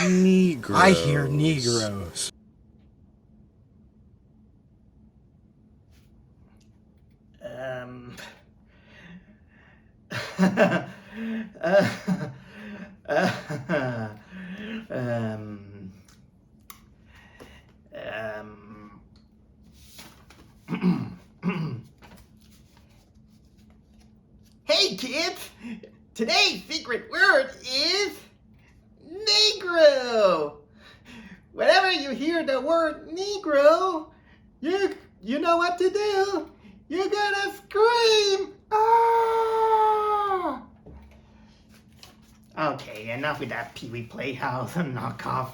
Negroes. I hear Negroes. Um, uh, um, Hey kids! Today's secret word is Negro! Whenever you hear the word Negro, you know what to do. You're gonna scream! Ah! Okay, enough with that Pee Wee Playhouse and knockoff.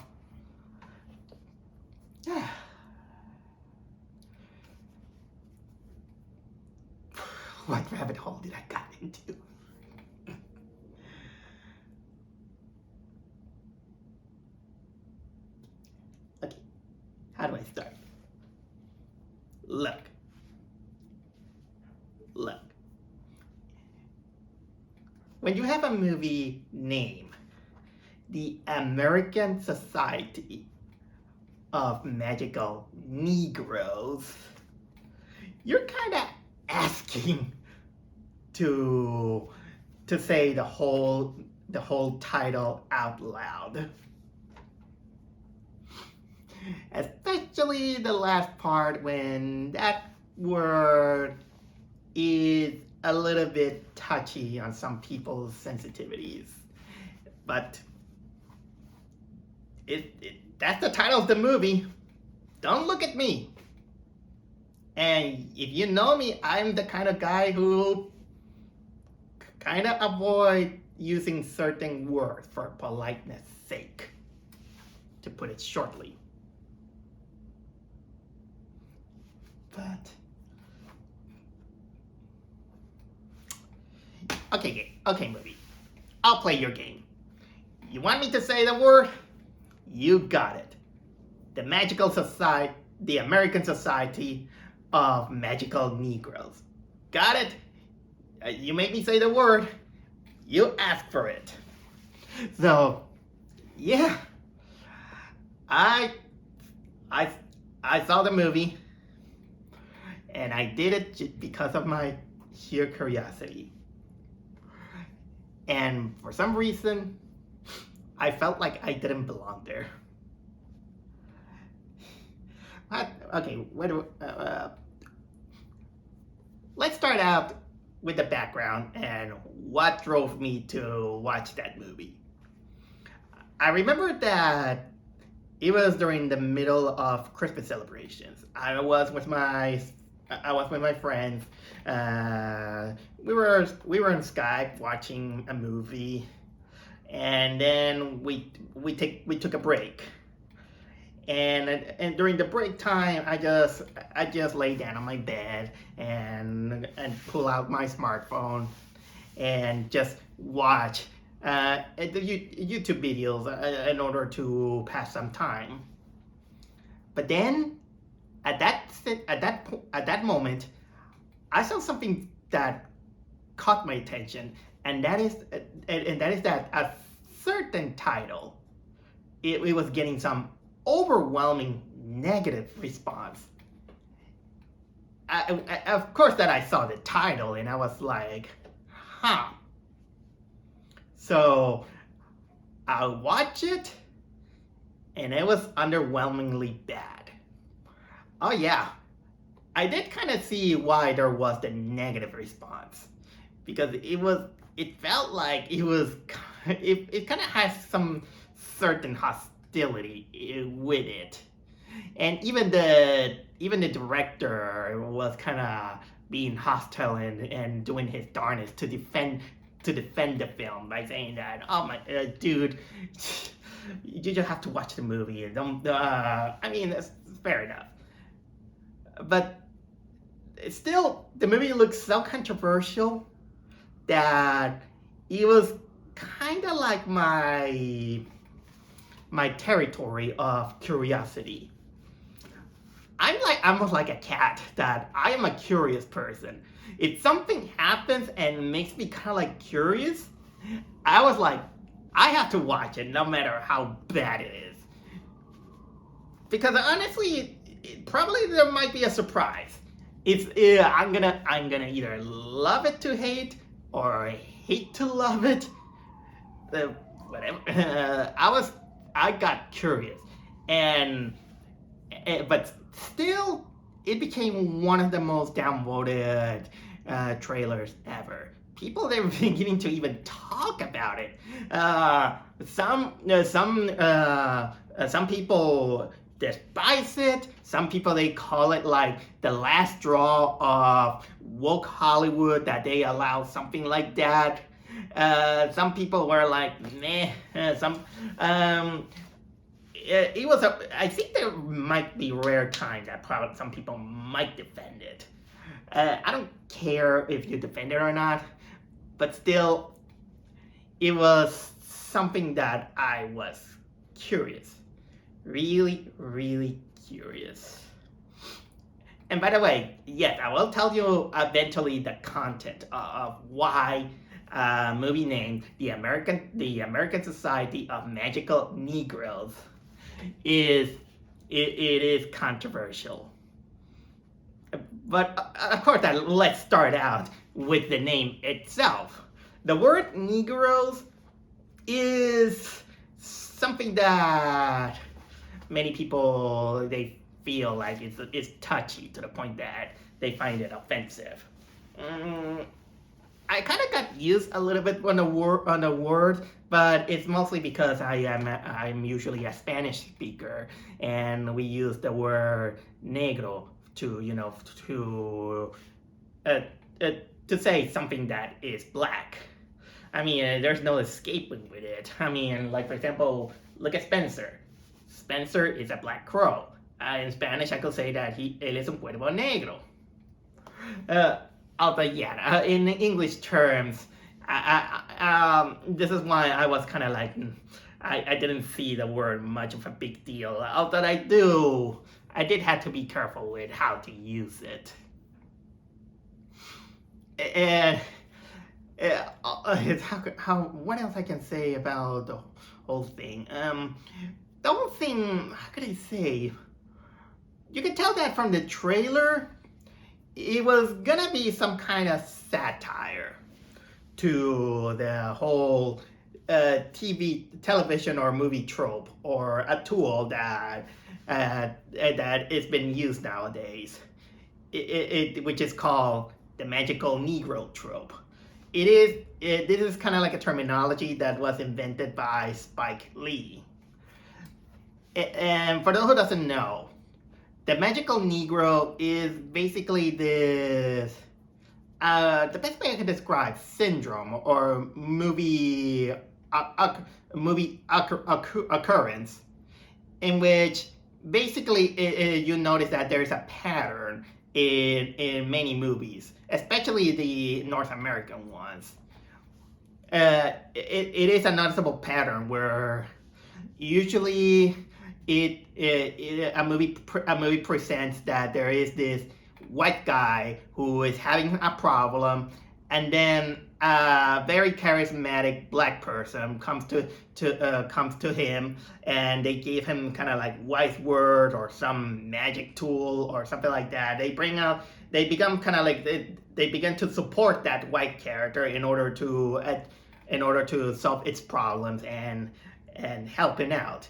What rabbit hole did I got into? Okay, how do I start? Look. When you have a movie name, the American Society of Magical Negroes, you're kind of asking to say the whole title out loud. Especially the last part when that word is a little bit touchy on some people's sensitivities. But that's the title of the movie. Don't look at me. And if you know me, I'm the kind of guy who kind of avoid using certain words for politeness sake, to put it shortly. But okay, movie. I'll play your game. You want me to say the word? You got it. The American Society of Magical Negroes. Got it? You make me say the word. You ask for it. So, yeah. I saw the movie, and I did it just because of my sheer curiosity. And for some reason, I felt like I didn't belong there. Okay, let's start out with the background and what drove me to watch that movie. I remember that it was during the middle of Christmas celebrations. I was with my friends. We were in Skype watching a movie, and then we took a break. And during the break time, I just lay down on my bed and pull out my smartphone and just watch the YouTube videos in order to pass some time. But then, at that moment, I saw something that caught my attention, and that is that a certain title, it was getting some overwhelming negative response. Of course, that I saw the title and I was like, huh. So I watched it, and it was underwhelmingly bad. Oh yeah, I did kind of see why there was the negative response, because it felt like it kind of has some certain hostility with it, and even the director was kind of being hostile and doing his darnest to defend the film by saying that, oh my dude, you just have to watch the movie and don't. I mean, that's fair enough, but still, the movie looks so controversial that it was kind of like my territory of curiosity. I'm almost like a cat, that I am a curious person. If something happens and makes me kind of like curious, I was like, I have to watch it no matter how bad it is. Because honestly, probably there might be a surprise. It's I'm gonna either love it to hate or hate to love it. Uh, Whatever. I got curious, and but still, it became one of the most downvoted trailers ever. People they were beginning to even talk about it. Some people despise it. Some people they call it like the last straw of woke Hollywood that they allow something like that. Some people were like, meh. It was I think there might be rare times that probably some people might defend it. I don't care if you defend it or not, but still, it was something that I was curious, really, really curious. And by the way, yes, I will tell you eventually the content of why a movie named the American Society of Magical Negroes is it is controversial. But of course, let's start out with the name itself. The word Negroes is something that many people they feel like it's touchy to the point that they find it offensive. I kind of got used a little bit on the word, but it's mostly because I'm usually a Spanish speaker, and we use the word negro to uh, uh, to say something that is black. I mean, there's no escaping with it. I mean, like for example, look at Spencer. Spencer is a black crow. In Spanish, I could say that él es un cuervo negro. Although, yeah, in English terms, this is why I was kind of like, I didn't see the word much of a big deal. Although I did have to be careful with how to use it. And what else I can say about the whole thing? The whole thing, how could I say? You can tell that from the trailer. It was gonna be some kind of satire to the whole television or movie trope, or a tool that is been used nowadays, which is called the magical Negro trope. This is kind of like a terminology that was invented by Spike Lee. And for those who doesn't know, the magical Negro is basically this, the best way I can describe syndrome or movie occurrence, in which basically you notice that there's a pattern in many movies, especially the North American ones. It is a noticeable pattern where usually a movie presents that there is this white guy who is having a problem, and then a very charismatic black person comes to him, and they give him kind of like wise word or some magic tool or something like that. They become kind of like they begin to support that white character in order to solve its problems and help him out.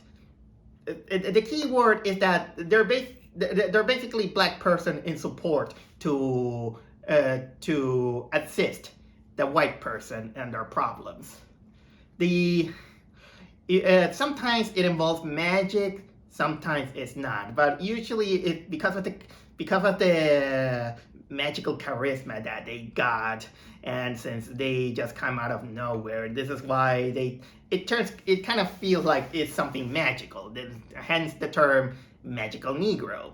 The key word is that they're basically black person in support to assist the white person and their problems. Sometimes it involves magic, sometimes it's not, but usually because of the magical charisma that they got, and since they just come out of nowhere, this is why it kind of feels like it's something magical, hence the term magical Negro.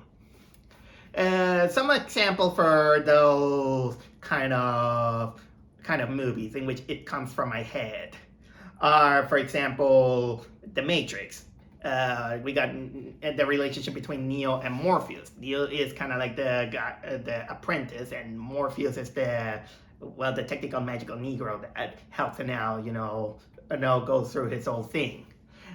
Some example for those kind of movies in which it comes from my head are, for example, The Matrix. We got the relationship between Neo and Morpheus. Neo is kind of like the guy, the apprentice, and Morpheus is the technical magical Negro that helps him out, goes through his whole thing.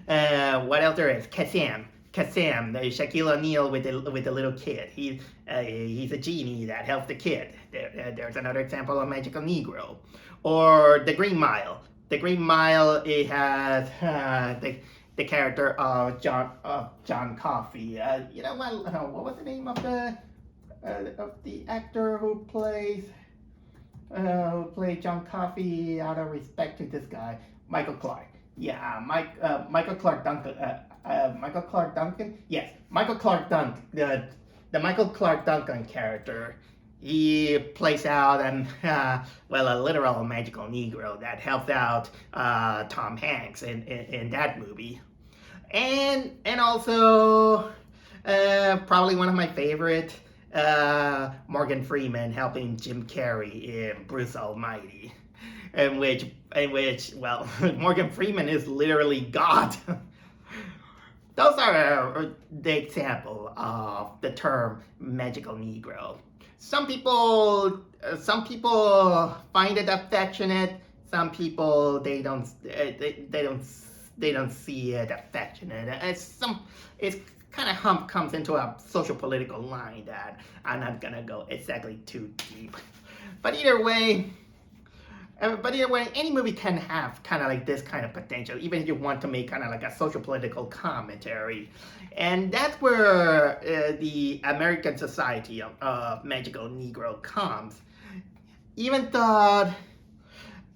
What else there is? Kassam, Shaquille O'Neal with the little kid. He's a genie that helps the kid. There's another example of Magical Negro, or the Green Mile. The Green Mile, it has the character of John Coffey. What was the name of the actor who played John Coffey? Out of respect to this guy, Michael Clark. Yeah, Michael Clark Duncan. Michael Clark Duncan. Yes, Michael Clark Duncan. The Michael Clark Duncan character. He plays out a literal magical Negro that helps out Tom Hanks in that movie, and also probably one of my favorite, Morgan Freeman helping Jim Carrey in Bruce Almighty, in which Morgan Freeman is literally God. Those are the example of the term magical Negro. Some people find it affectionate. Some people they don't see it affectionate. It's kind of comes into a social political line that I'm not gonna go exactly too deep. But either way, any movie can have kind of like this kind of potential, even if you want to make kind of like a social political commentary. And that's where the American Society of Magical Negro comes. Even though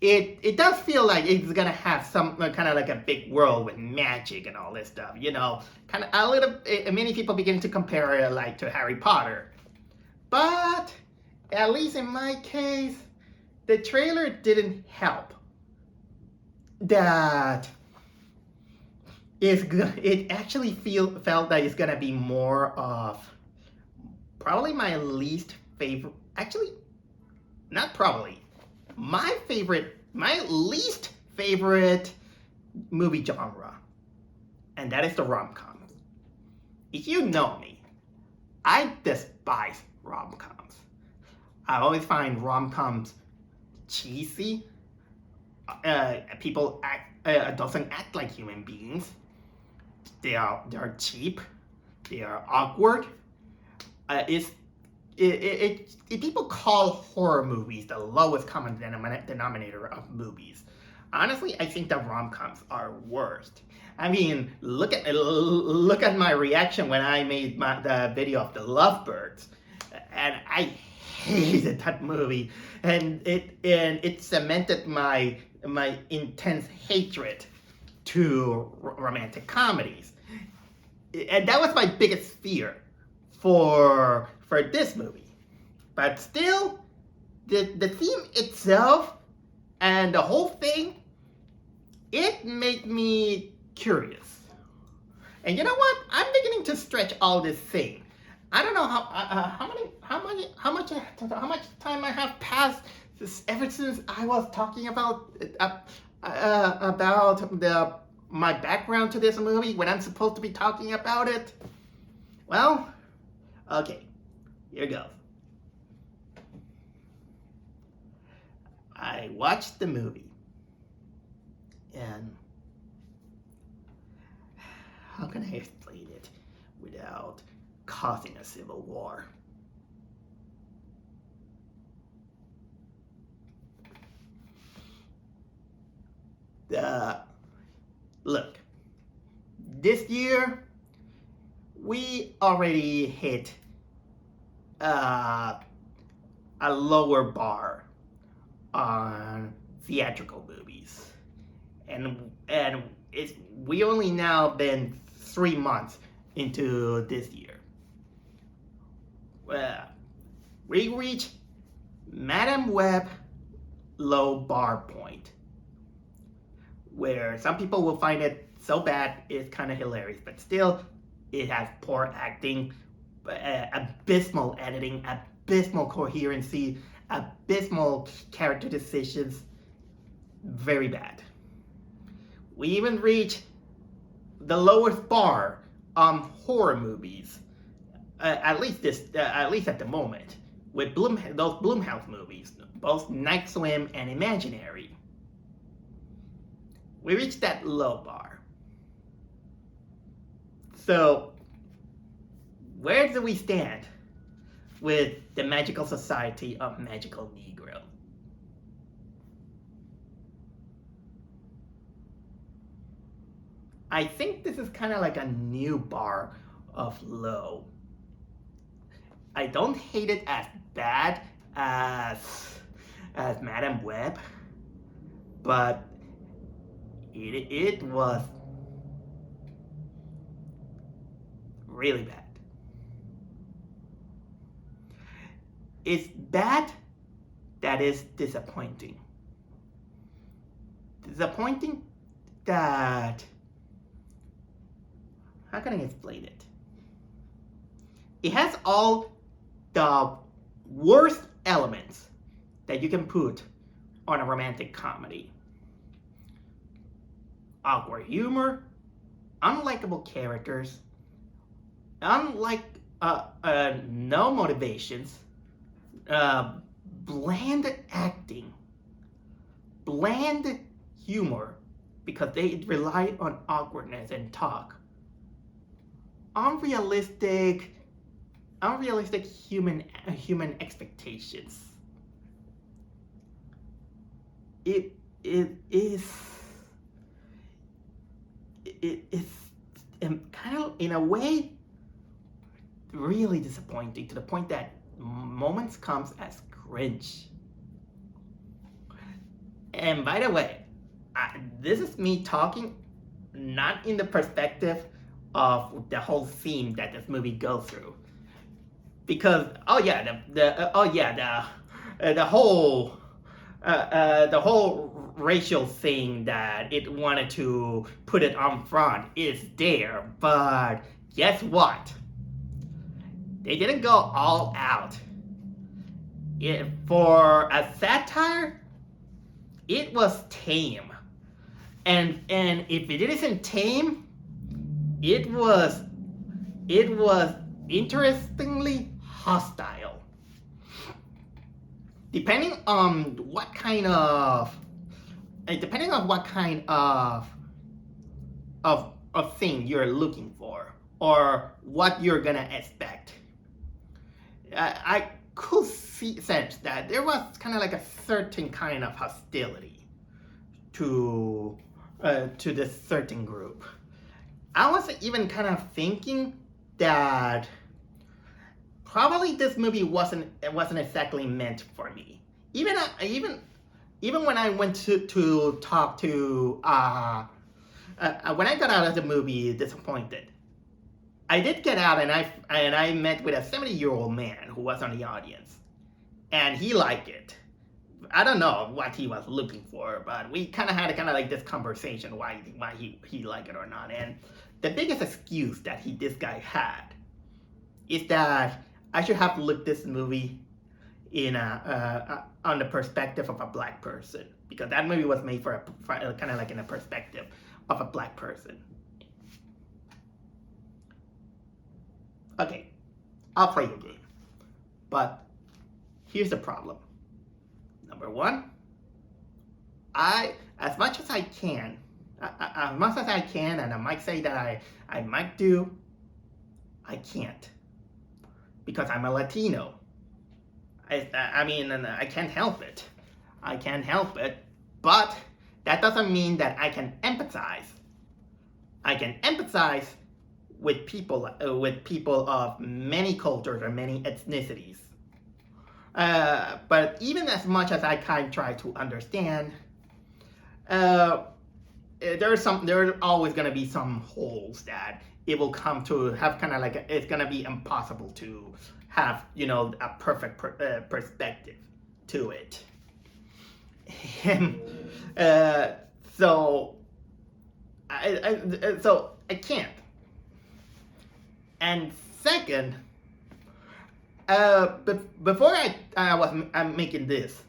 it does feel like it's gonna have some kind of like a big world with magic and all this stuff, kind of a little. Many people begin to compare it like to Harry Potter, but at least in my case, the trailer didn't help. That it actually felt that it's gonna be more of probably my least favorite. Actually, not probably. My least favorite movie genre, and that is the rom-com. If you know me, I despise rom-coms. I always find rom-coms cheesy. People doesn't act like human beings. They're cheap. They are awkward. People call horror movies the lowest common denominator of movies. Honestly, I think the rom-coms are worst. I mean, look at my reaction when I made the video of the Lovebirds, and I hated that movie, and it cemented my intense hatred to romantic comedies, and that was my biggest fear for this movie. But still, the theme itself and the whole thing, it made me curious. And you know what? I'm beginning to stretch all this thing. I don't know how much time I have passed ever since I was talking about my background to this movie when I'm supposed to be talking about it. Well, okay, here goes. I watched the movie, and how can I explain it without causing a civil war? Look, this year we already hit a lower bar on theatrical movies, and we only now been 3 months into this year. We reached Madame Web low bar point, where some people will find it so bad it's kind of hilarious, but still it has poor acting, abysmal editing, abysmal coherency, abysmal character decisions. Very bad. We even reach the lowest bar on horror movies, at least at the moment, with those Blumhouse movies, both Night Swim and Imaginary. we reached that low bar. So, where do we stand with the magical society of magical Negro? I think this is kind of like a new bar of low. I don't hate it as bad as Madame Web, but it was really bad. It's bad that is disappointing. Disappointing that, how can I explain it? It has all the worst elements that you can put on a romantic comedy. Awkward humor, unlikable characters, no motivations, bland acting, bland humor because they rely on awkwardness and talk, unrealistic human expectations. It is kind of, in a way, really disappointing, to the point that moments comes as cringe. And by the way, this is me talking not in the perspective of the whole theme that this movie goes through, because the whole racial thing that it wanted to put it on front is there, but guess what? They didn't go all out. For a satire, it was tame, and if it isn't tame, it was interestingly hostile. Depending on what kind of thing you're looking for, or what you're gonna expect, I could sense that there was kind of like a certain kind of hostility to this certain group. I was even kind of thinking that probably this movie wasn't exactly meant for me. Even when I went to talk to when I got out of the movie disappointed, I did get out, and I met with a 70-year-old man who was on the audience, and he liked it. I don't know what he was looking for, but we kind of had like this conversation why he liked it or not. And the biggest excuse that this guy had is that I should have looked this movie in on the perspective of a black person, because that movie was made for kind of like in a perspective of a black person. Okay, I'll play your game, but here's the problem. Number one, as much as I can, and I might say that I might do, I can't, because I'm a Latino. I mean, and I can't help it. But that doesn't mean that I can empathize. I can empathize with people of many cultures or many ethnicities. But even as much as I kind of try to understand, there's always going to be some holes that it will come to have kind of like it's going to be impossible to have, a perfect perspective to it. So I can't. And second, before I'm making this,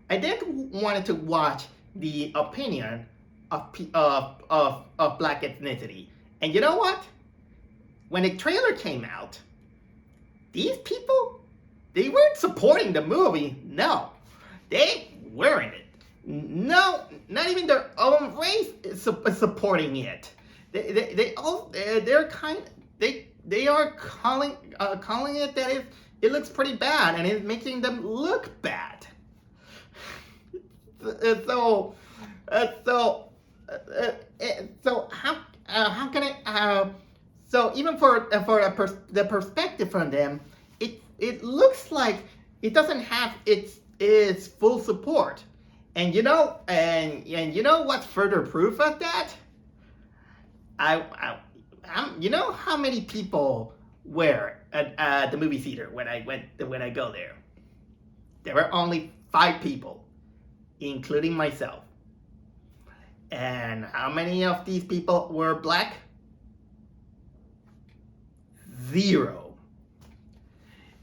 I did wanted to watch the opinion of black ethnicity. And you know what? When the trailer came out, these people, they weren't supporting the movie. No, they weren't it. No, not even their own race is supporting it. They're they are calling it that it looks pretty bad and it's making them look bad. So so so how can I so even for the perspective from them, it looks like it doesn't have its full support. And you know what's further proof of that? You know how many people were at the movie theater when I go there? There were only 5 people, including myself. And how many of these people were black? 0.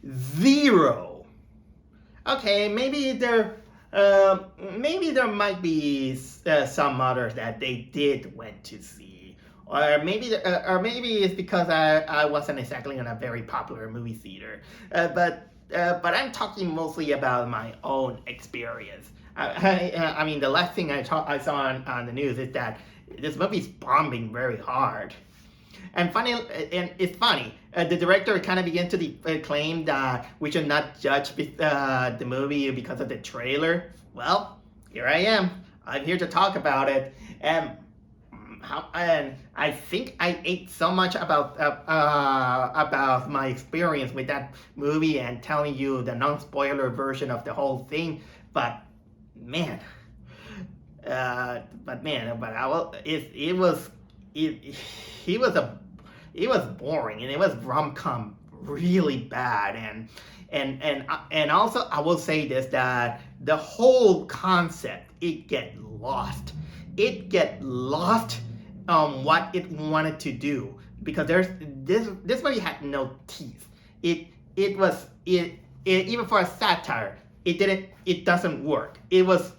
0. Okay, maybe there might be some others that they did went to see, or maybe it's because I wasn't exactly in a very popular movie theater. But I'm talking mostly about my own experience. I mean, the last thing I saw on the news is that this movie's bombing very hard. And it's funny. The director kind of began to claim that we should not judge the movie because of the trailer. Well, here I am. I'm here to talk about it. And I think I ate so much about my experience with that movie and telling you the non-spoiler version of the whole thing. But man, but I will. It was boring and it was rom-com really bad and also I will say this, that the whole concept it get lost on what it wanted to do, because this movie had no teeth. It even for a satire it doesn't work. It was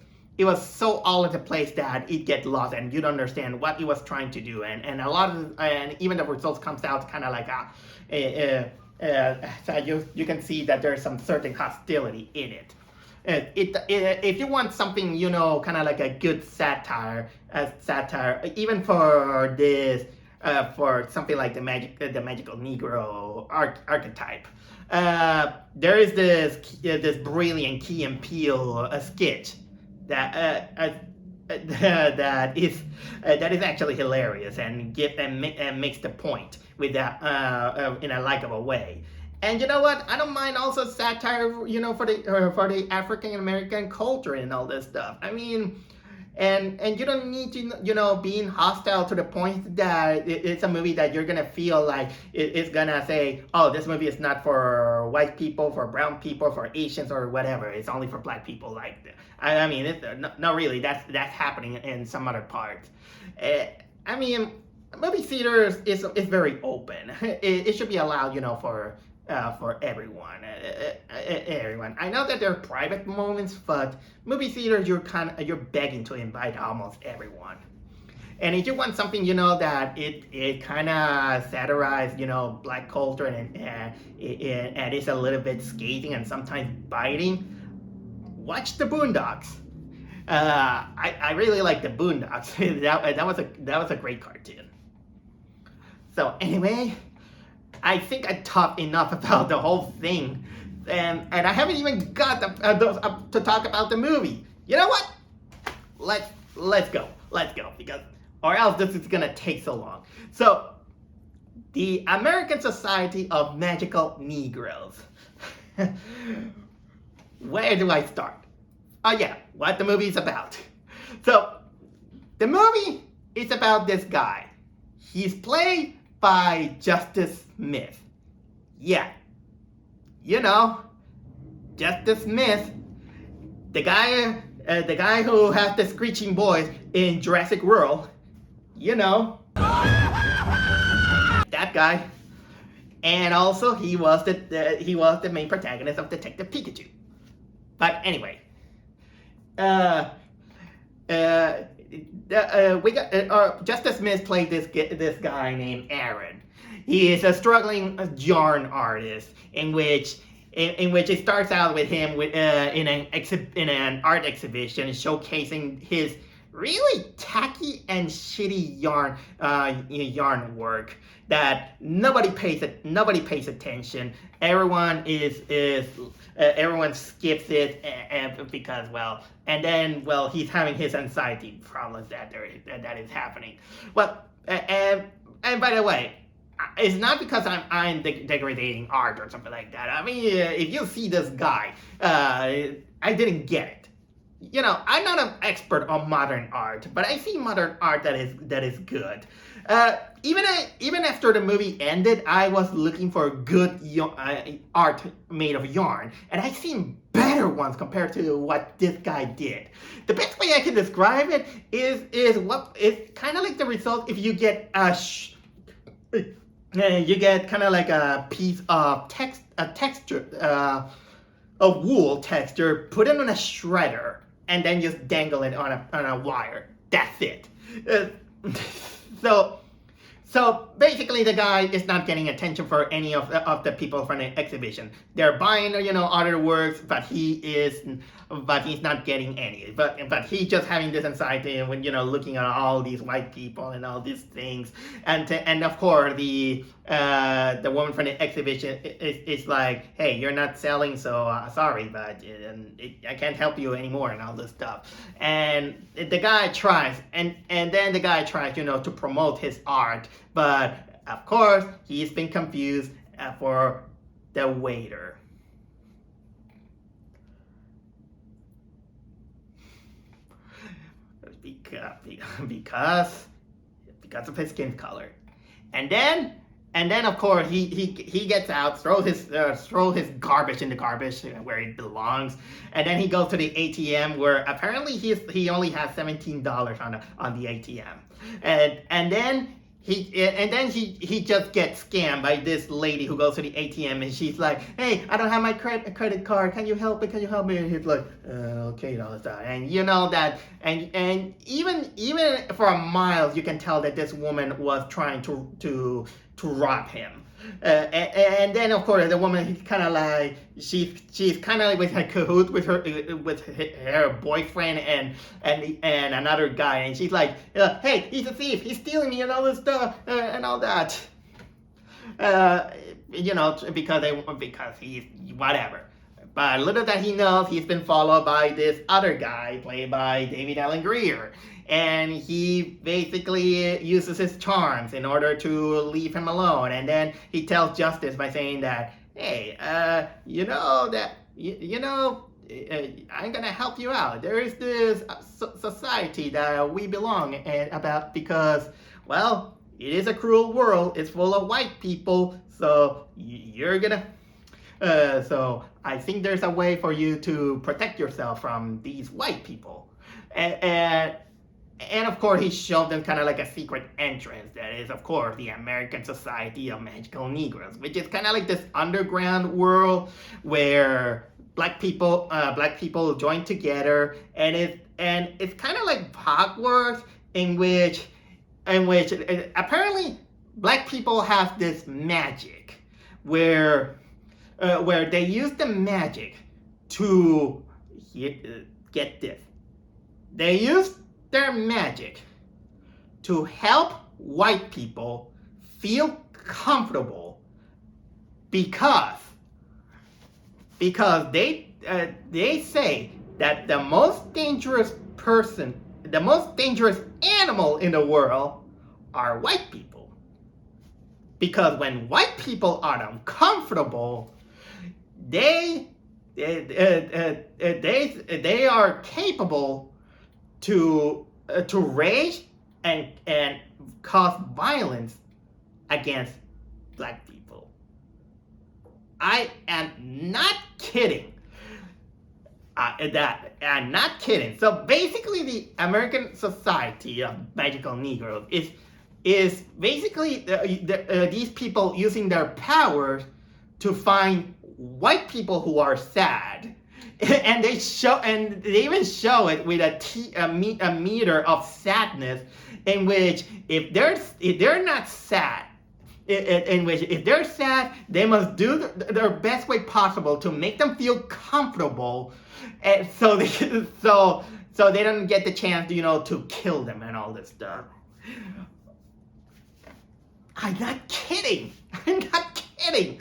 so all over the place that it gets lost and you don't understand what it was trying to do, and a lot of and even the results comes out kind of like so you can see that there's some certain hostility in it. If you want something, you know, kind of like a good satire, even for this, for something like the magical Negro archetype, there is this brilliant Key and Peele sketch that that is actually hilarious and makes the point with that in a likable way. And you know what? I don't mind also satire, you know, for the African American culture and all this stuff. I mean, and you don't need to, you know, being hostile to the point that it's a movie that you're gonna feel like it's gonna say, oh, this movie is not for white people, for brown people, for Asians or whatever. It's only for black people. Like, I mean, not really. That's happening in some other parts. I mean, movie theaters is very open. It should be allowed, you know, for everyone. Everyone. I know that there are private moments, but movie theaters you're begging to invite almost everyone. And if you want something, you know, that it kind of satirizes, you know, black culture and it's a little bit scathing and sometimes biting, watch the Boondocks. I really like the Boondocks. that was a great cartoon. So anyway, I think I talked enough about the whole thing, and I haven't even got to talk about the movie. You know what? Let's go, because or else this is gonna take so long. So, the American Society of Magical Negroes. Where do I start? Oh yeah, what the movie is about. So, the movie is about this guy. He's played by Justice Smith. Yeah, you know, Justice Smith, the guy who has the screeching voice in Jurassic World. You know, that guy. And also, he was the main protagonist of Detective Pikachu. But anyway, we got Justice Smith played this guy named Aaron. He is a struggling yarn artist in which in which it starts out with him in an art exhibition showcasing his really tacky and shitty yarn work that nobody pays attention. Everyone skips it because, well, and then, well, he's having his anxiety problems that is happening. Well, and by the way, it's not because I'm degrading art or something like that. I mean, if you see this guy, I didn't get it. I'm not an expert on modern art, but I see modern art that is good. Even after the movie ended, I was looking for good art made of yarn, and I seen better ones compared to what this guy did. The best way I can describe it is kind of like the result if you get you get kind of like a piece of texture, a wool texture, put it on a shredder, and then just dangle it on a wire. That's it. So basically, the guy is not getting attention for any of the people from the exhibition. They're buying, other works, but he's not getting any. But he's just having this anxiety when looking at all these white people and all these things, and of course the woman from the exhibition is like, hey, you're not selling, so sorry, but I can't help you anymore and all this stuff. And the guy tries, and then the guy tries, to promote his art. But of course, he's been confused for the waiter. Because of his skin color. And then of course he gets out, throws his garbage in the garbage where it belongs, and then he goes to the ATM where apparently he only has $17 on the ATM, and then he just gets scammed by this lady who goes to the ATM, and she's like, hey, I don't have my credit card. Can you help me? And he's like, okay, all this stuff. And that, and even for a mile, you can tell that this woman was trying to rob him. And then of course the woman kind of like she's kind of like with her cahoot with her boyfriend and another guy, and she's like, hey, he's a thief, he's stealing me and all this stuff and all that, because he's whatever. But little that he knows, he's been followed by this other guy played by David Allen Greer. And he basically uses his charms in order to leave him alone. And then he tells Justice by saying that, hey, I'm going to help you out. There is this society that we belong about because, well, it is a cruel world. It's full of white people. So you're going to... so I think there's a way for you to protect yourself from these white people. And of course, he showed them kind of like a secret entrance. That is, of course, the American Society of Magical Negroes, which is kind of like this underground world where black people join together, and it's kind of like Hogwarts, in which apparently black people have this magic where they use the magic to get this. They use their magic to help white people feel comfortable because they say that the most dangerous animal in the world are white people. Because when white people are uncomfortable, they are capable to rage and cause violence against black people. I am not kidding. I'm not kidding. So basically, the American Society of Magical Negroes is basically these people using their powers to find white people who are sad. And they even show it with a meter of sadness, in which if they're not sad, in which if they're sad, they must do their best way possible to make them feel comfortable, and so they so they don't get the chance, to kill them and all this stuff. I'm not kidding. I'm not kidding.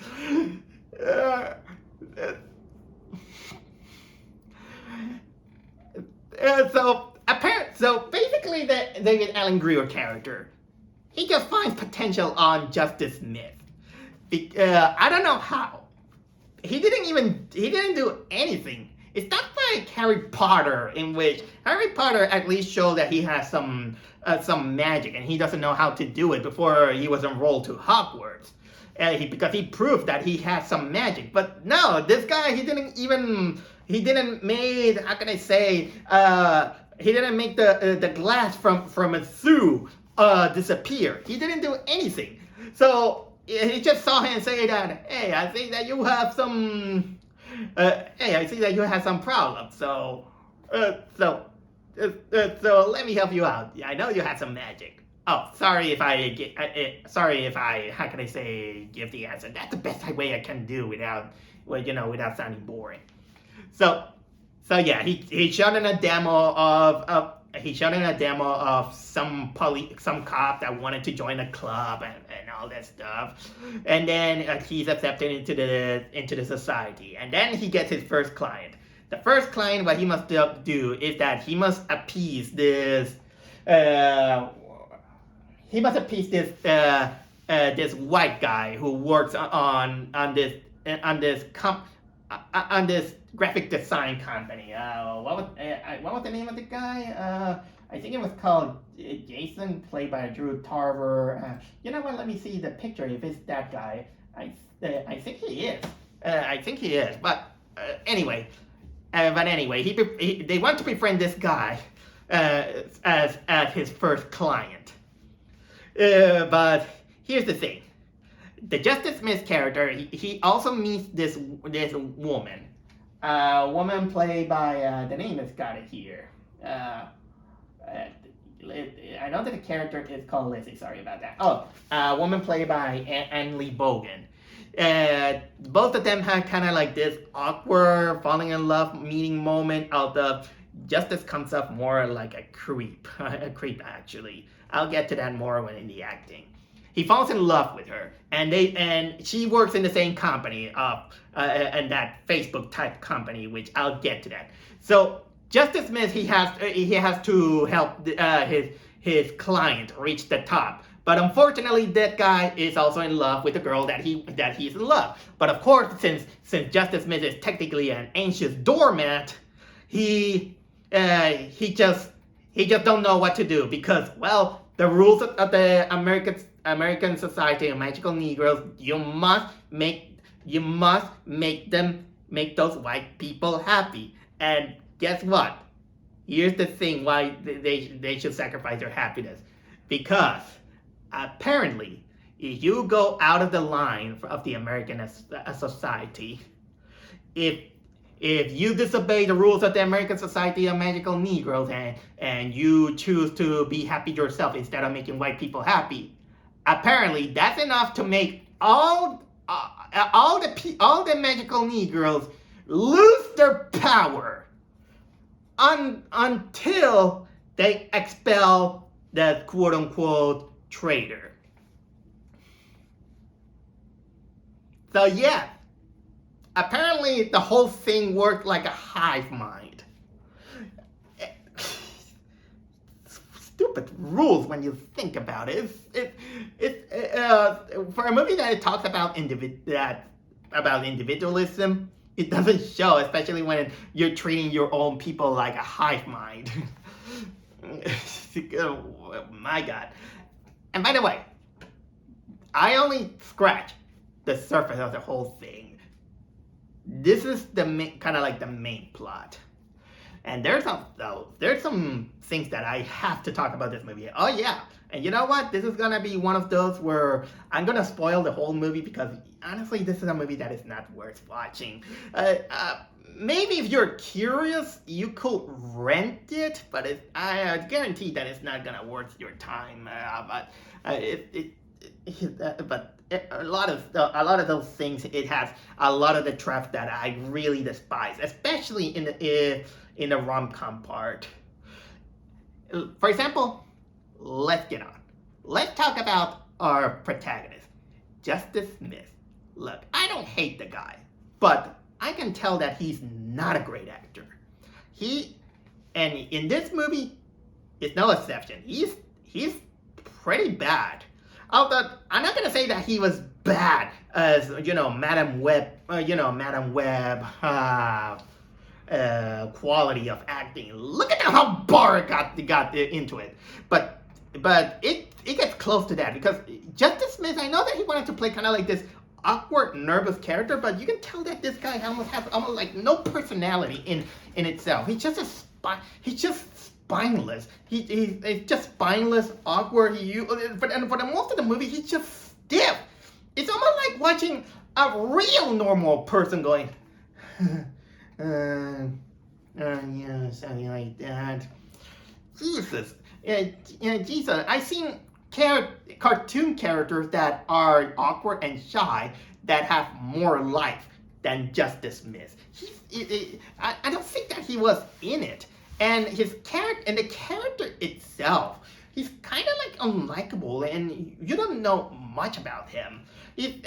So basically, the David Alan Grier character, he just finds potential on Justice Smith. I don't know how. He didn't do anything. It's not like Harry Potter, in which Harry Potter at least showed that he has some magic, and he doesn't know how to do it before he was enrolled to Hogwarts. Because he proved that he has some magic. But no, this guy, he didn't make, how can I say, he didn't make the glass from a zoo disappear. He didn't do anything. So he just saw him and say that, hey, I think that you have some, problems. So let me help you out. I know you had some magic. Oh, sorry if I, how can I say, give the answer. That's the best way I can do without sounding boring. So yeah, he showed in a demo of some cop that wanted to join a club and all that stuff, and then he's accepted into the society, and then he gets his first client. The first client, what he must do is that he must appease this. This white guy who works on this graphic design company. What was the name of the guy? I think it was called Jason, played by Drew Tarver. You know what? Let me see the picture. If it's that guy, I think he is. But anyway, they want to befriend this guy as his first client. But here's the thing. The Justice Smith character, he also meets this woman. Woman played by, the name has got it here. I know that the character is called Lizzie, sorry about that. Woman played by Anne-Lee Bogan. Both of them had kind of like this awkward falling in love meeting moment, although Justice comes up more like a creep actually. I'll get to that more when in the acting. He falls in love with her, and she works in the same company and that Facebook type company, which I'll get to that. So Justice Smith, he has to help his client reach the top. But unfortunately, that guy is also in love with the girl that he's in love. But of course, since Justice Smith is technically an anxious doormat, he just don't know what to do, because, well, the rules of the American Society of Magical Negroes, you must make those white people happy. And guess what? Here's the thing why they should sacrifice their happiness. Because apparently, if you go out of the line of the American Society, if you disobey the rules of the American Society of Magical Negroes and you choose to be happy yourself instead of making white people happy, apparently that's enough to make all the magical Negroes lose their power until they expel the quote-unquote traitor. So yeah. Apparently, the whole thing worked like a hive mind. Stupid rules when you think about it. For a movie that talks about individualism, it doesn't show, especially when you're treating your own people like a hive mind. Oh, my God. And by the way, I only scratched the surface of the whole thing. This is kind of like the main plot, and there's some things that I have to talk about this movie. Oh yeah, and you know what? This is gonna be one of those where I'm gonna spoil the whole movie, because honestly, this is a movie that is not worth watching. Maybe if you're curious, you could rent it, but I guarantee that it's not gonna worth your time. But a lot of those things. It has a lot of the traps that I really despise, especially in the rom-com part. For example, let's get on. Let's talk about our protagonist, Justice Smith. Look, I don't hate the guy, but I can tell that he's not a great actor. And in this movie, it's no exception. He's pretty bad. Although I'm not gonna say that he was bad as Madam Web, quality of acting. Look at how Barr got into it, but it gets close to that because Justice Smith. I know that he wanted to play kind of like this awkward, nervous character, but you can tell that this guy has almost like no personality in itself. He's just spineless. He's just spineless, awkward. For the most of the movie, he's just stiff. It's almost like watching a real normal person going, yeah, something like that. Jesus, Jesus. I've seen cartoon characters that are awkward and shy that have more life than Justice Smith. I don't think that he was in it. And his character, and the character itself, he's kind of like unlikable, and you don't know much about him. Let's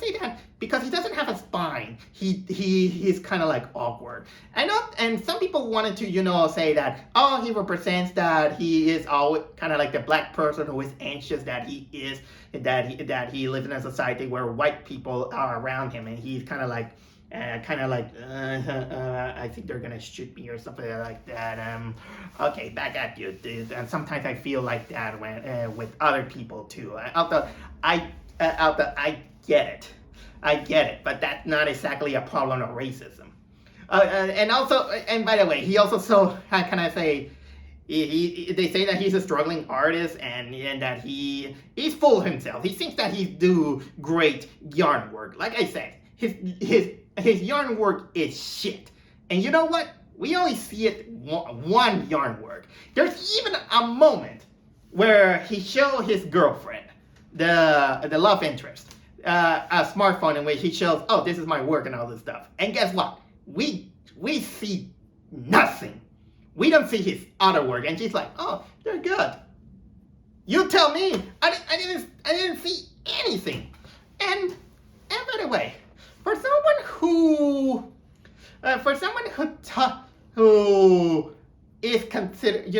say that because he doesn't have a spine, he's kind of like awkward. And some people wanted to say that he represents that he is always kind of like the black person who is anxious that he lives in a society where white people are around him, and he's kind of like I think they're gonna shoot me or something like that. Okay, back at you, dude. And sometimes I feel like that when with other people too. Although I get it, but that's not exactly a problem of racism. And by the way, he also how can I say? They say that he's a struggling artist and that he's full of himself. He thinks that he's do great yarn work. Like I said, his yarn work is shit. And you know what? We only see it one yarn work. There's even a moment where he shows his girlfriend, the love interest, a smartphone in which he shows, this is my work and all this stuff. And guess what? We see nothing. We don't see his other work. And she's like, they're good. You tell me. I didn't see anything. And by the way, for someone who is considered,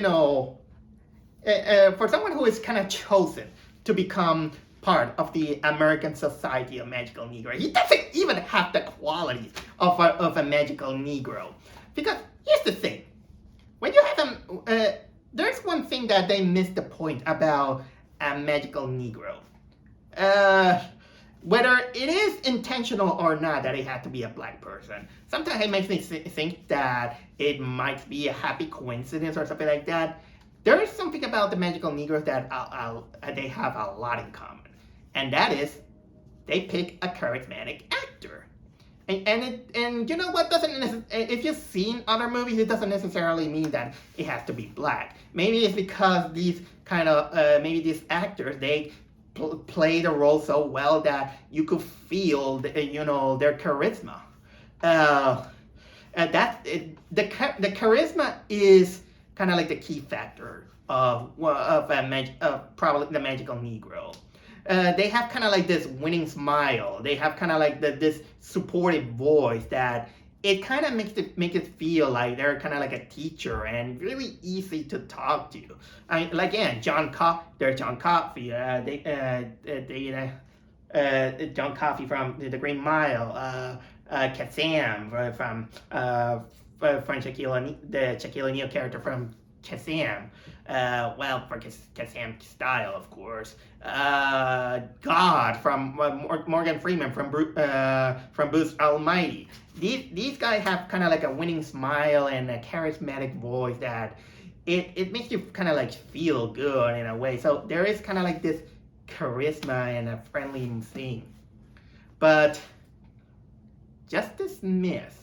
for someone who is kind of chosen to become part of the American Society of Magical Negro, he doesn't even have the qualities of a magical Negro. Because here's the thing, when you have there's one thing that they missed the point about a magical Negro. Whether it is intentional or not that it had to be a black person, sometimes it makes me think that it might be a happy coincidence or something like that. There is something about the magical Negroes that they have a lot in common, and that is they pick a charismatic actor. And you know what? If you've seen other movies, it doesn't necessarily mean that it has to be black. Maybe it's because these these actors, they play the role so well that you could feel their charisma. And the charisma is kind of like the key factor of probably the magical Negro. They have kind of like this winning smile. They have kind of like this supportive voice that it kind of makes it feel like they're kind of like a teacher and really easy to talk to. There's John Coffey. John Coffey from The Green Mile. Kazam from the Shaquille O'Neal character from Kazam. For Kazam style, of course. God from Morgan Freeman from Bruce Almighty. These guys have kind of like a winning smile and a charismatic voice that it makes you kind of like feel good in a way. So there is kind of like this charisma and a friendly thing. But Justice Smith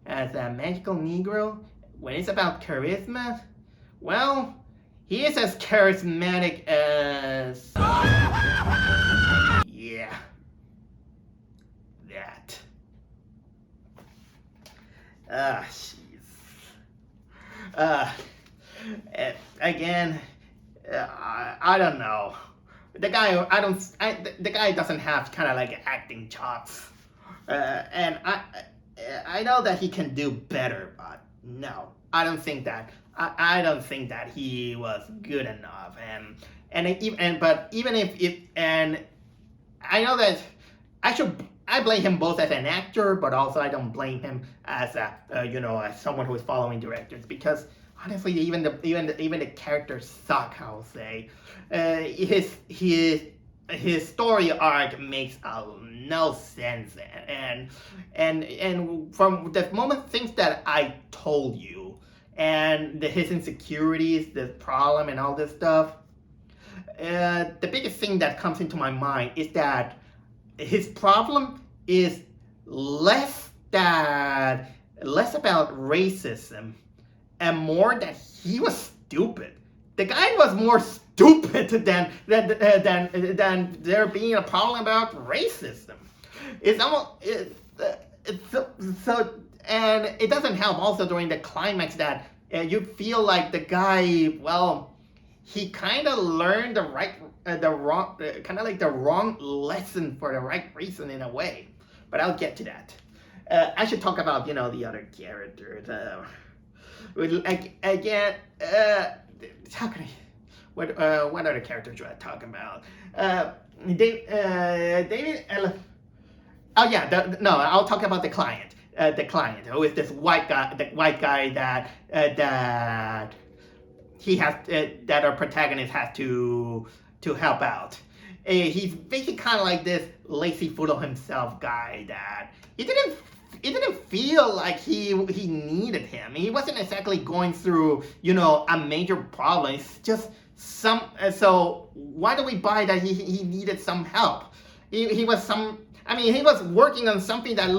as a magical Negro, when it's about charisma, well, he is as charismatic as yeah, that. Jeez. Uh, Again, I don't know. The guy, the guy doesn't have kind of like acting chops, and I know that he can do better, but no, I don't think that. I don't think that he was good enough, but even if and I know that I blame him both as an actor, but also I don't blame him as as someone who is following directors, because honestly, even the characters suck. I'll say, his story arc makes no sense, and from the moment things that I told you, and his insecurities, the problem, and all this stuff. The biggest thing that comes into my mind is that his problem is less about racism and more that he was stupid. The guy was more stupid than there being a problem about racism. It's almost so, and it doesn't help also during the climax that you feel like the guy, well, he kind of learned the wrong lesson for the right reason in a way. But I'll get to that. I should talk about the other characters. Again, how can I? What other characters should I talk about? David. Oh yeah, no. I'll talk about the client. The client, who is this white guy. The white guy that he has that our protagonist has to help out. He's basically kind of like this lazy fool of himself guy that it didn't feel like he needed him. He wasn't exactly going through a major problem. It's just some. So why do we buy that he needed some help? He was some. I mean, he was working on something that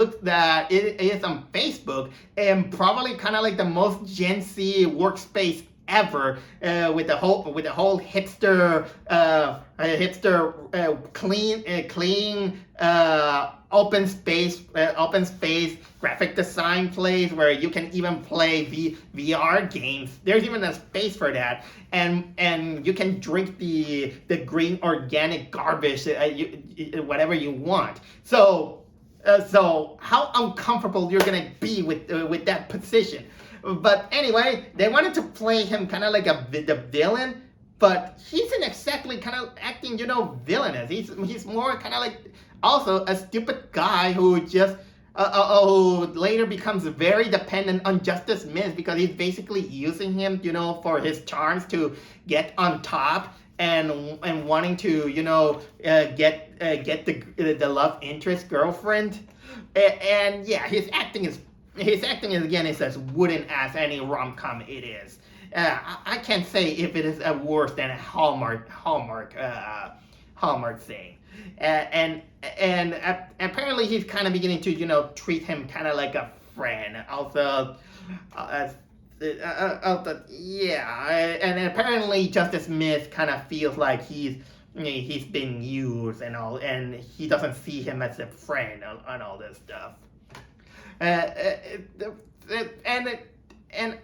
is on Facebook, and probably kind of like the most Gen Z workspace ever, with the whole hipster clean open space graphic design place where you can even play VR games. There's even a space for that, and you can drink the green organic garbage, whatever you want. So how uncomfortable you're gonna be with that position. But anyway, they wanted to play him kind of like the villain, but he isn't exactly kind of acting, villainous. He's more kind of like also a stupid guy who just who later becomes very dependent on Justice Smith because he's basically using him, for his charms to get on top and wanting to, get the love interest girlfriend, and yeah, his acting is again is as wooden as any rom-com it is. I can't say if it is worse than a Hallmark thing. And apparently he's kind of beginning to treat him kind of like a friend. Also, yeah, and apparently Justice Smith kind of feels like he's been used and all, and he doesn't see him as a friend and all this stuff. And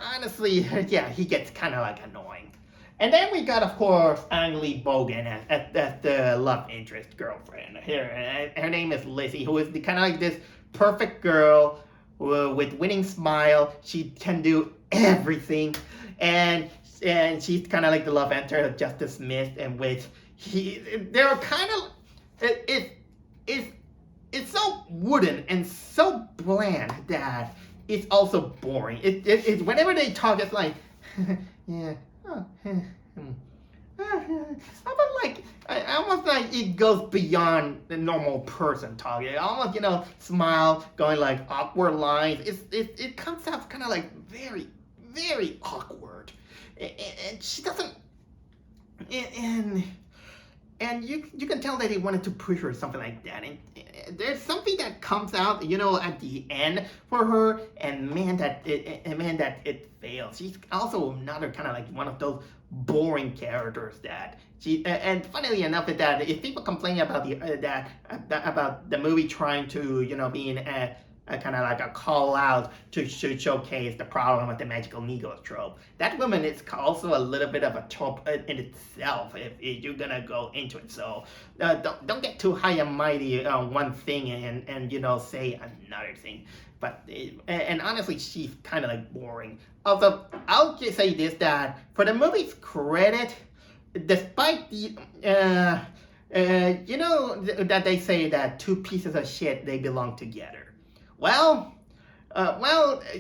honestly, yeah, he gets kind of like annoying. And then we got, of course, Ang Lee Bogan as the love interest girlfriend. Her name is Lizzie, who is kind of like this perfect girl with winning smile. She can do everything, and she's kind of like the love interest of Justice Smith, and they're kind of it's so wooden and so bland that it's also boring. It whenever they talk, it's like, yeah, almost like it goes beyond the normal person talking. Almost, smile, going like awkward lines. It comes out kind of like very, very awkward, and she doesn't, and you can tell that he wanted to push her or something like that. And there's something that comes out, at the end for her, and man, that it fails. She's also another kind of like one of those boring characters that she. And funnily enough, that if people complain about about the movie trying to being a kind of like a call out to showcase the problem with the magical Negroes trope. That woman is also a little bit of a trope in itself if you're gonna go into it. So don't get too high and mighty on one thing and say another thing. But and honestly, she's kind of like boring. Although I'll just say this, that for the movie's credit, despite the that they say that two pieces of shit, they belong together. Well,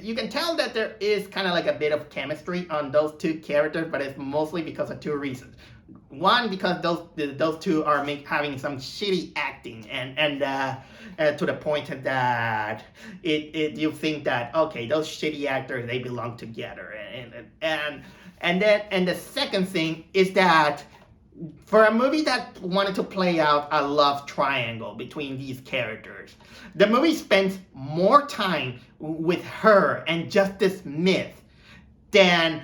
you can tell that there is kind of like a bit of chemistry on those two characters, but it's mostly because of two reasons. One, because those two are having some shitty acting, and to the point that you think that okay, those shitty actors, they belong together, and the second thing is that for a movie that wanted to play out a love triangle between these characters, the movie spends more time with her and Justice Smith than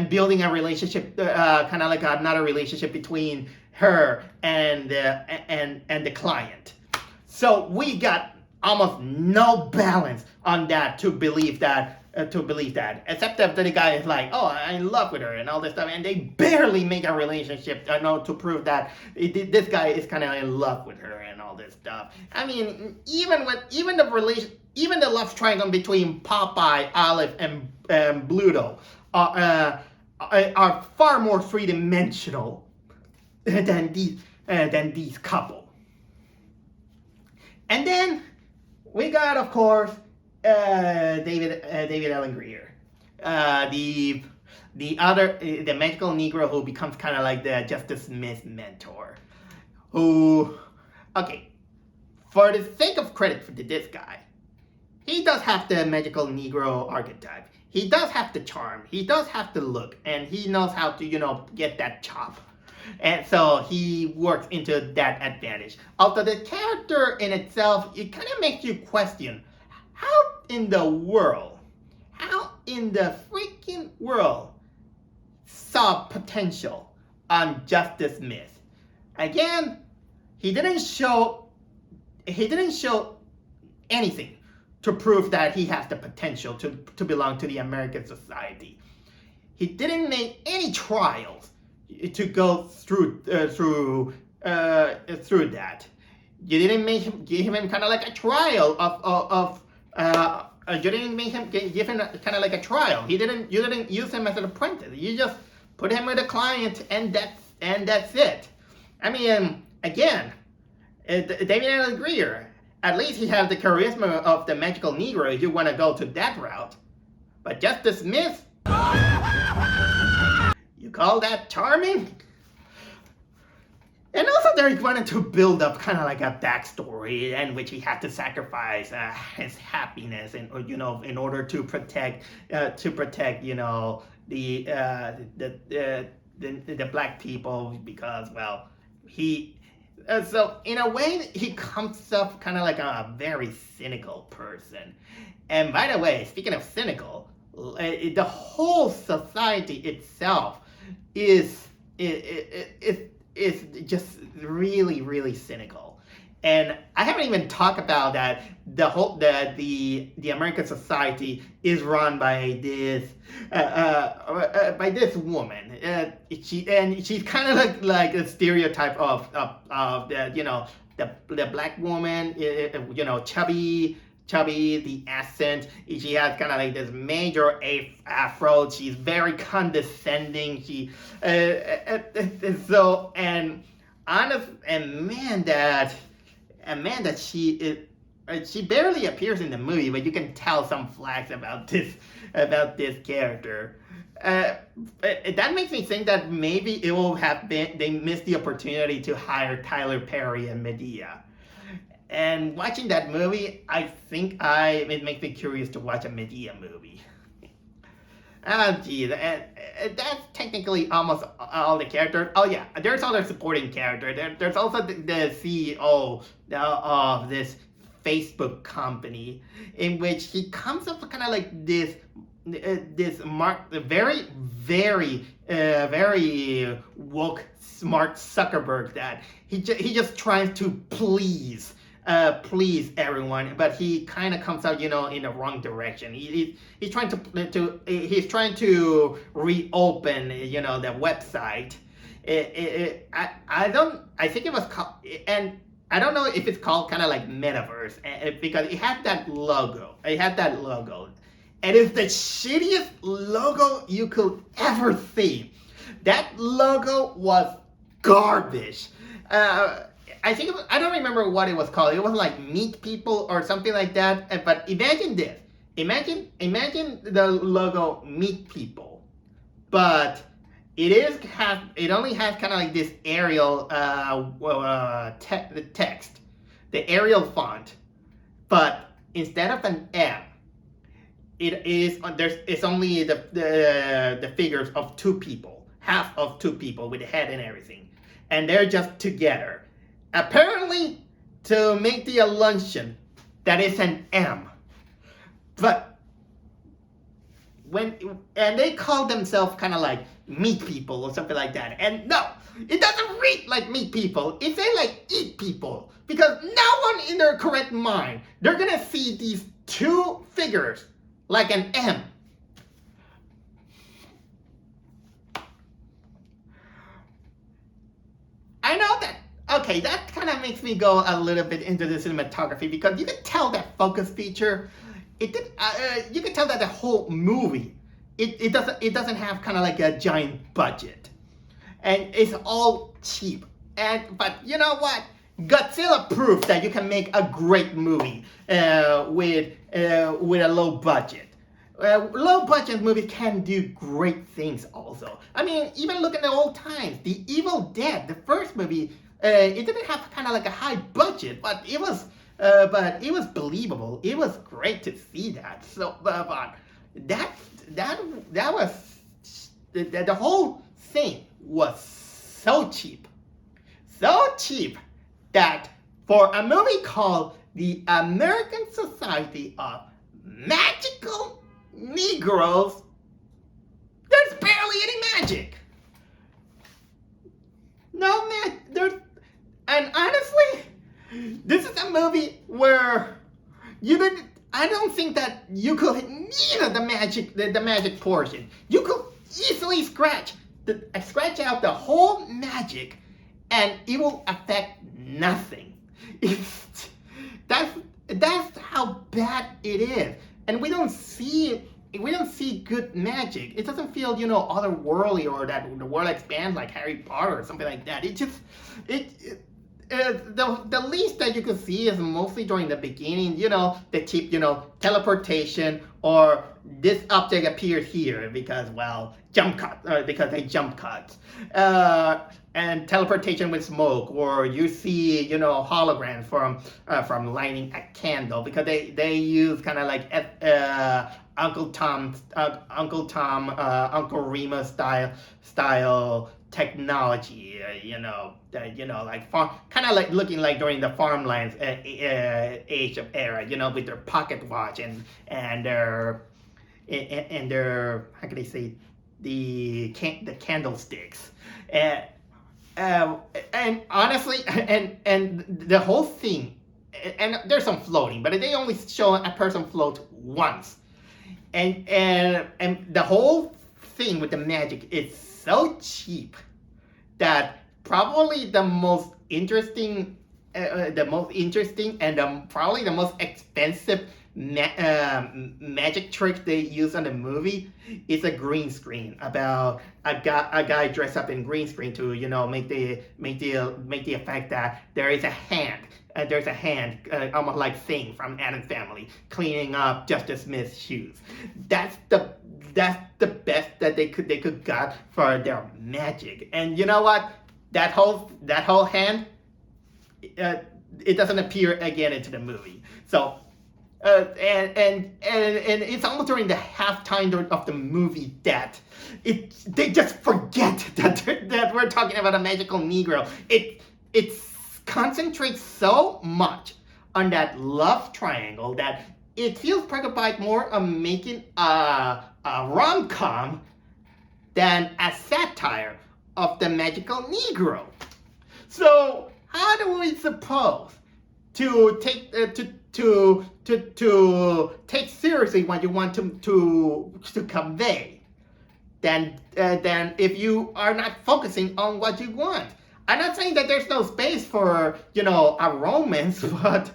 building a relationship, kind of like another relationship between her and the client. So we got almost no balance on that to believe that. Except that the guy is like, oh, I'm in love with her and all this stuff, and they barely make a relationship, to prove that this guy is kind of in love with her and all this stuff. I mean, even the love triangle between Popeye, Olive, and Bluto are far more three-dimensional than these couple. And then we got, of course, David Allen Greer, the magical Negro who becomes kind of like the Justice Smith mentor. Who, okay, for the sake of credit for this guy, he does have the magical Negro archetype. He does have the charm. He does have the look, and he knows how to get that chop. And so he works into that advantage. Although the character in itself, it kind of makes you question, how in the freaking world saw potential on Justice Smith? Again, he didn't show anything to prove that he has the potential to belong to the American society. He didn't make any trials to go through that. You didn't give him kind of like a trial you didn't make him give him kind of like a trial. You didn't use him as an apprentice. You just put him with a client, and that's it. I mean, again, David Allen Greer, at least he has the charisma of the magical Negro if you want to go to that route. But Justice Smith, you call that charming? And also they wanted to build up kind of like a backstory in which he had to sacrifice his happiness in order to protect the black people, because he so in a way he comes up kind of like a very cynical person. And by the way, speaking of cynical, the whole society itself is just really, really cynical. And I haven't even talked about that the American society is run by this woman. She's kind of like a stereotype of the black woman, chubby, the accent. She has kind of like this major afro. She's very condescending. Man, that she barely appears in the movie, but you can tell some flags about this character. That makes me think that maybe it will have been they missed the opportunity to hire Tyler Perry and Medea. And watching that movie, I think it makes me curious to watch a Medea movie. Geez, that's technically almost all the characters. Oh yeah, there's other supporting characters. There's also the CEO of this Facebook company, in which he comes up with kind of like this very woke, smart Zuckerberg that he just tries to please everyone, but he kind of comes out, in the wrong direction. He's trying to reopen, the website. I think it was called, and I don't know if it's called kind of like Metaverse, because it had that logo. And it's the shittiest logo you could ever see. That logo was garbage. I think I don't remember what it was called. It was like Meat People or something like that. But imagine this. Imagine the logo Meat People, but it only has kind of like this Arial text, the Arial font, but instead of an M, it's only the figures of two people, half of two people with the head and everything, and they're just together, apparently to make the illusion that it's an M, but and they call themselves kind of like Meat People or something like that, and no, it doesn't read like Meat People. It says like Eat People, because no one in their correct mind, they're gonna see these two figures like an M. I know that. Okay, that kind of makes me go a little bit into the cinematography, because you can tell that focus feature. You can tell that the whole movie, it doesn't have kind of like a giant budget, and it's all cheap. But you know what? Godzilla proves that you can make a great movie with a low budget. Low budget movies can do great things also. I mean, even look at the old times. The Evil Dead, the first movie, it didn't have kind of like a high budget, but it was believable. It was great to see that. So, but that was the whole thing was so cheap that for a movie called The American Society of Magical Negroes, there's barely any magic. No man, and honestly, this is a movie where I don't think that you could need the magic portion. You could easily scratch out the whole magic, and it will affect nothing. That's how bad it is, and we don't see good magic. It doesn't feel, otherworldly, or that the world expands like Harry Potter or something like that. The least that you could see is mostly during the beginning, the cheap, teleportation, or this object appears here because, well, because they jump cuts. And teleportation with smoke, or you see, holograms from lighting a candle, because they use kind of like Uncle Remus style technology, like kind of like looking like during the farmlands age of era, with their pocket watch and their how can I say, the candlesticks, and honestly, and the whole thing, and there's some floating, but they only show a person float once, and the whole thing with the magic is so cheap that probably the most interesting and probably the most expensive magic trick they use on the movie is a green screen, about a guy dressed up in green screen to make the effect that there is a hand. Almost like Thing from Addams Family, cleaning up Justice Smith's shoes. That's the best that they could got for their magic. And you know what? That whole hand, it doesn't appear again into the movie. So, and it's almost during the halftime of the movie that they just forget that we're talking about a magical Negro. It concentrates so much on that love triangle that it feels preoccupied more on making a a rom-com than a satire of the magical Negro. So how do we suppose to take to take seriously what you want to convey than if you are not focusing on what you want? I'm not saying that there's no space for a romance, but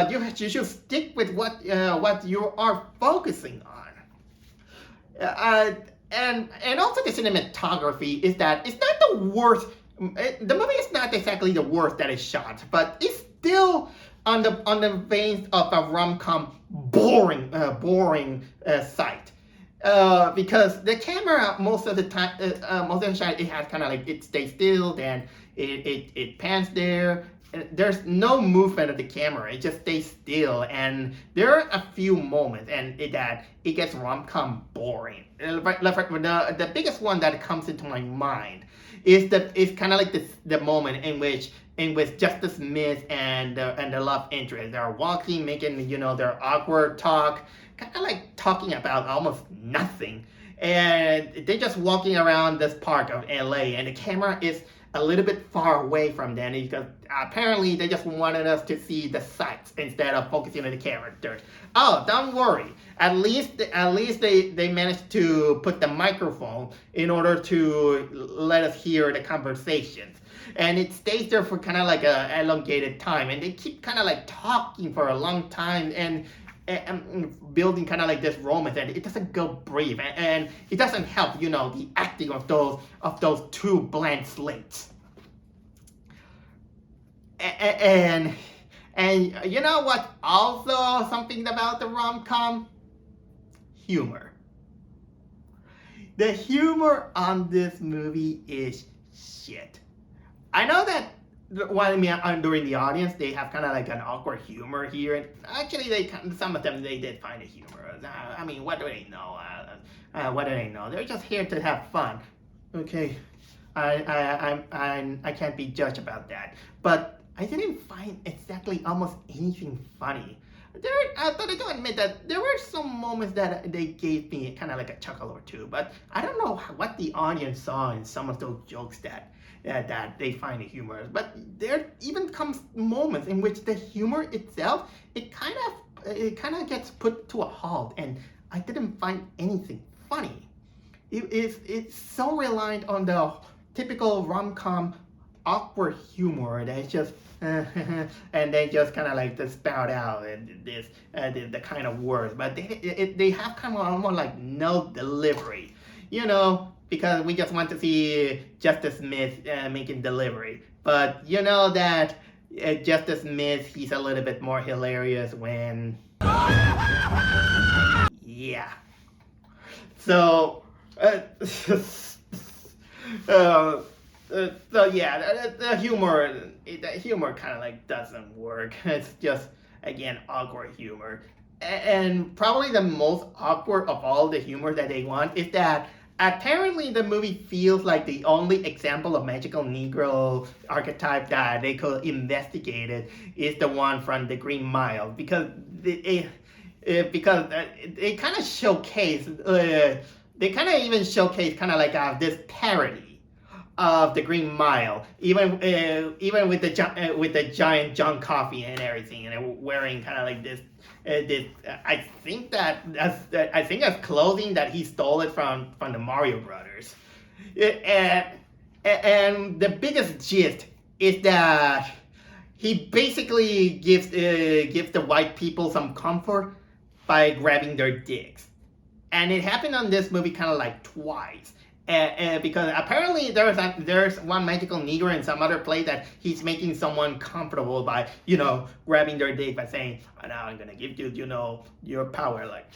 you should stick with what you are focusing on. And also the cinematography is that it's not the worst. The movie is not exactly the worst that is shot, but it's still on the veins of a rom-com boring sight. Because the camera most of the time, most of the time it has kind of like it stays still, then it pans there. There's no movement of the camera; it just stays still, and there are a few moments, and it gets rom-com boring. The biggest one that comes into my mind is kind of like the moment in which Justice Smith and the love interest, they're walking, making their awkward talk, kind of like talking about almost nothing, and they're just walking around this park of LA, and the camera is a little bit far away from them because apparently they just wanted us to see the sights instead of focusing on the characters. Oh, don't worry. At least they managed to put the microphone in order to let us hear the conversations. And it stays there for kind of like a elongated time, and they keep kind of like talking for a long time and building kind of like this romance, and it doesn't go brief, and it doesn't help the acting of those two blank slates. And you know what? Also something about the rom-com, humor. The humor on this movie is shit. I know that during the audience, they have kind of like an awkward humor here. And actually, some of them they did find a humor. I mean, what do they know? What do they know? They're just here to have fun. Okay, I can't be judged about that. But I didn't find exactly almost anything funny. But I do admit that there were some moments that they gave me kind of like a chuckle or two. But I don't know what the audience saw in some of those jokes that they find humorous. But there even comes moments in which the humor itself, it kind of gets put to a halt, and I didn't find anything funny. It's so reliant on the typical rom-com awkward humor that it's just and they just kind of like just spout out the kind of words, but they have kind of almost like no delivery, because we just want to see Justice Smith making delivery. But that Justice Smith, he's a little bit more hilarious when yeah. So so yeah, the humor kind of like doesn't work. It's just again awkward humor, and probably the most awkward of all the humor that they want is that apparently the movie feels like the only example of magical Negro archetype that they could investigate is the one from the Green Mile, because they kind of showcase they kind of even showcase kind of like this parody of the Green Mile, even with the giant John Coffey and everything, and wearing kind of like this. I think that's clothing that he stole it from the Mario Brothers, and the biggest gist is that he basically gives the white people some comfort by grabbing their dicks, and it happened on this movie kind of like twice. Because apparently there's one magical Negro in some other place that he's making someone comfortable by grabbing their dick by saying, oh, now I'm gonna give you your power, like,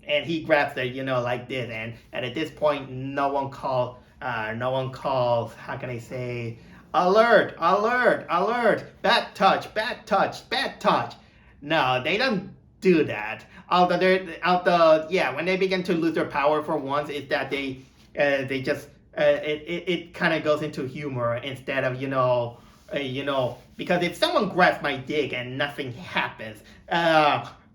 and he grabs it like this, and at this point no one calls how can I say, alert, bad touch. No, they don't do that. When they begin to lose their power for once, is that they just it kind of goes into humor instead of because if someone grabs my dick and nothing happens,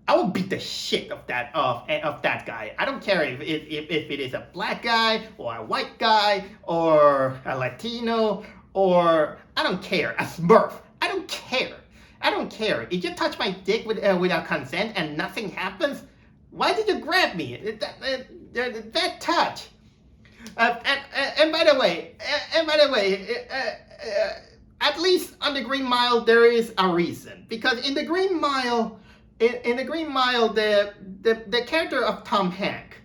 I will beat the shit of that guy. I don't care if it is a black guy or a white guy or a Latino or I don't care, a Smurf. I don't care. I don't care. If you touch my dick without consent and nothing happens, why did you grab me? That touch. And by the way, at least on the Green Mile there is a reason, because in the Green Mile, the character of Tom Hanks,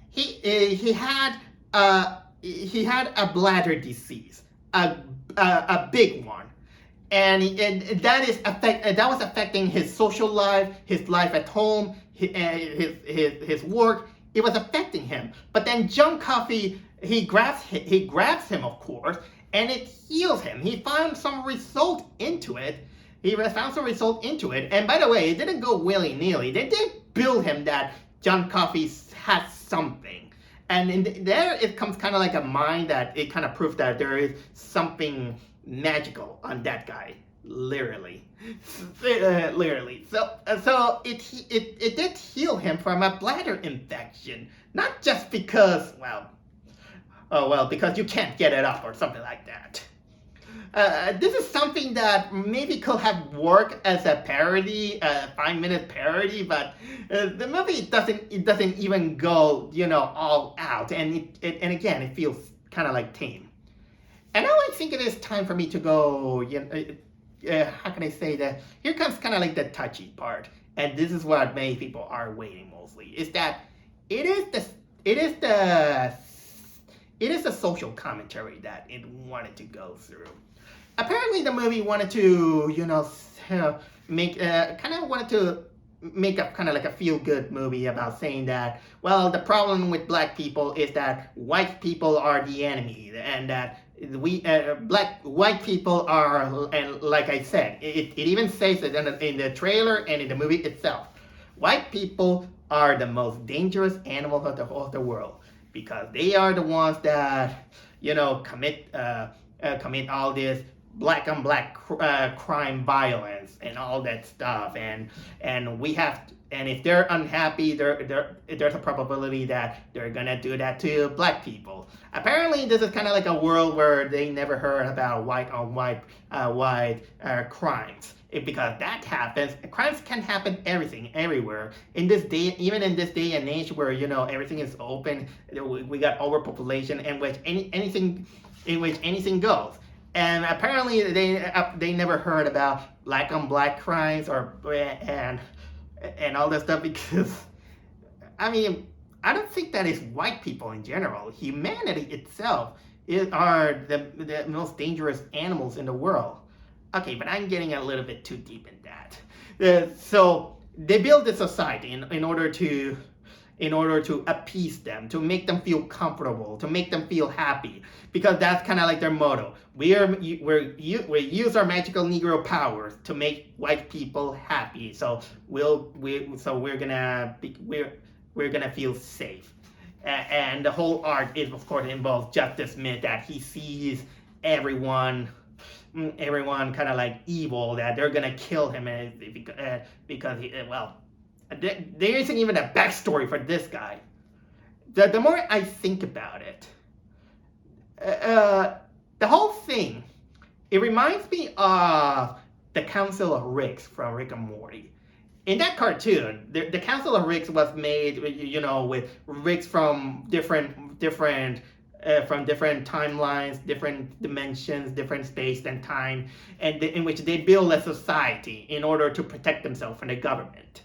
he had a bladder disease, a big one, and that was affecting his social life, his life at home, his work. It was affecting him. But then John Coffey, he grabs him, of course, and it heals him. He found some result into it. And by the way, it didn't go willy-nilly. They did build him that John Coffey has something. And there it comes kind of like a mind that it kind of proves that there is something magical on that guy. Literally. So it did heal him from a bladder infection. Not just because, because you can't get it up or something like that. This is something that maybe could have worked as a parody, a 5-minute parody, but the movie doesn't even go, all out, and again it feels kind of like tame. And now I think it is time for me to go. How can I say that? Here comes kind of like the touchy part, and this is what many people are waiting mostly. Is that it is the social commentary that it wanted to go through. Apparently, the movie wanted to, make a kind of like a feel-good movie about saying that, well, the problem with black people is that white people are the enemy, and that white people are, and like I said, it even says it in the trailer and in the movie itself. White people are the most dangerous animals of the world, because they are the ones that, commit all this black on black crime, violence, and all that stuff, and if they're unhappy, there's a probability that they're gonna do that to black people. Apparently, this is kind of like a world where they never heard about white on white crimes. Because that happens, crimes can happen everywhere. In this day, even in this day and age where everything is open, we got overpopulation, in which anything goes. And apparently they never heard about black on black crimes and all that stuff, because I don't think that is white people in general. Humanity itself are the most dangerous animals in the world. Okay, but I'm getting a little bit too deep in that. So they build this society in order to appease them, to make them feel comfortable, to make them feel happy, because that's kind of like their motto. We use our magical Negro powers to make white people happy. So we're gonna feel safe. And the whole art is, of course, involves Justice Smith, that he sees everyone kind of like evil, that they're gonna kill him, because there isn't even a backstory for this guy. The more I think about it, the whole thing, it reminds me of the Council of Ricks from Rick and Morty. In that cartoon, the Council of Ricks was made, with Ricks from different timelines, different dimensions, different space and time, and in which they build a society in order to protect themselves from the government.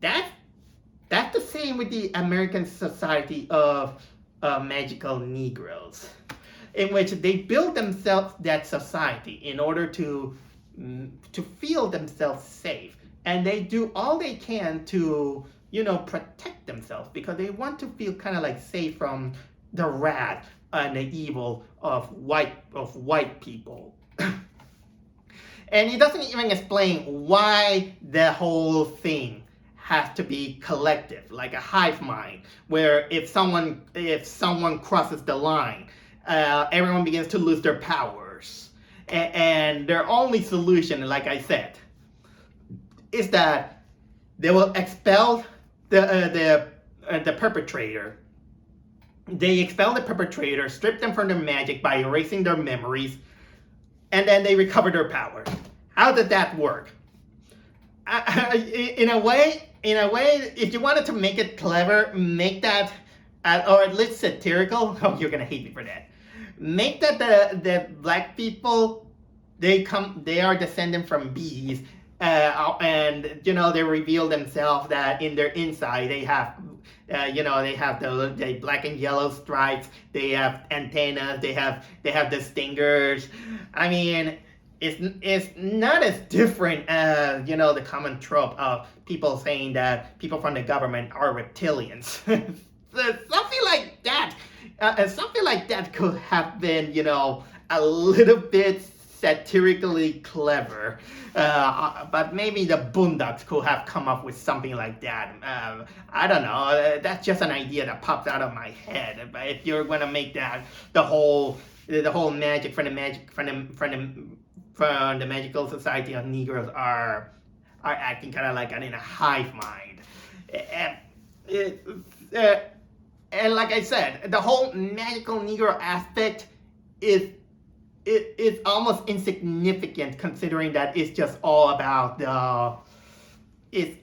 That's the same with the American Society of Magical Negroes, in which they build themselves that society in order to feel themselves safe, and they do all they can to protect themselves, because they want to feel kind of like safe from the wrath and the evil of white people. And he doesn't even explain why the whole thing has to be collective, like a hive mind, where if someone crosses the line, everyone begins to lose their powers. And their only solution, like I said, is that they will expel the perpetrator. They expel the perpetrator, strip them from their magic by erasing their memories, and then they recover their power. How did that work? In a way, if you wanted to make it clever, make that, or at least satirical. Oh, you're gonna hate me for that. Make that the black people, they are descended from bees, and they reveal themselves that in their inside they have. They have the black and yellow stripes. They have antennas. They have the stingers. I mean, it's not as different as the common trope of people saying that people from the government are reptilians. Something like that. Something like that could have been a little bit satirically clever, but maybe the Boondocks could have come up with something like that. I don't know. That's just an idea that popped out of my head. But if you're gonna make that the whole magic from the magical society of Negroes are acting kind of like in a hive mind, and like I said, the whole magical Negro aspect is almost insignificant, considering that it's just all about this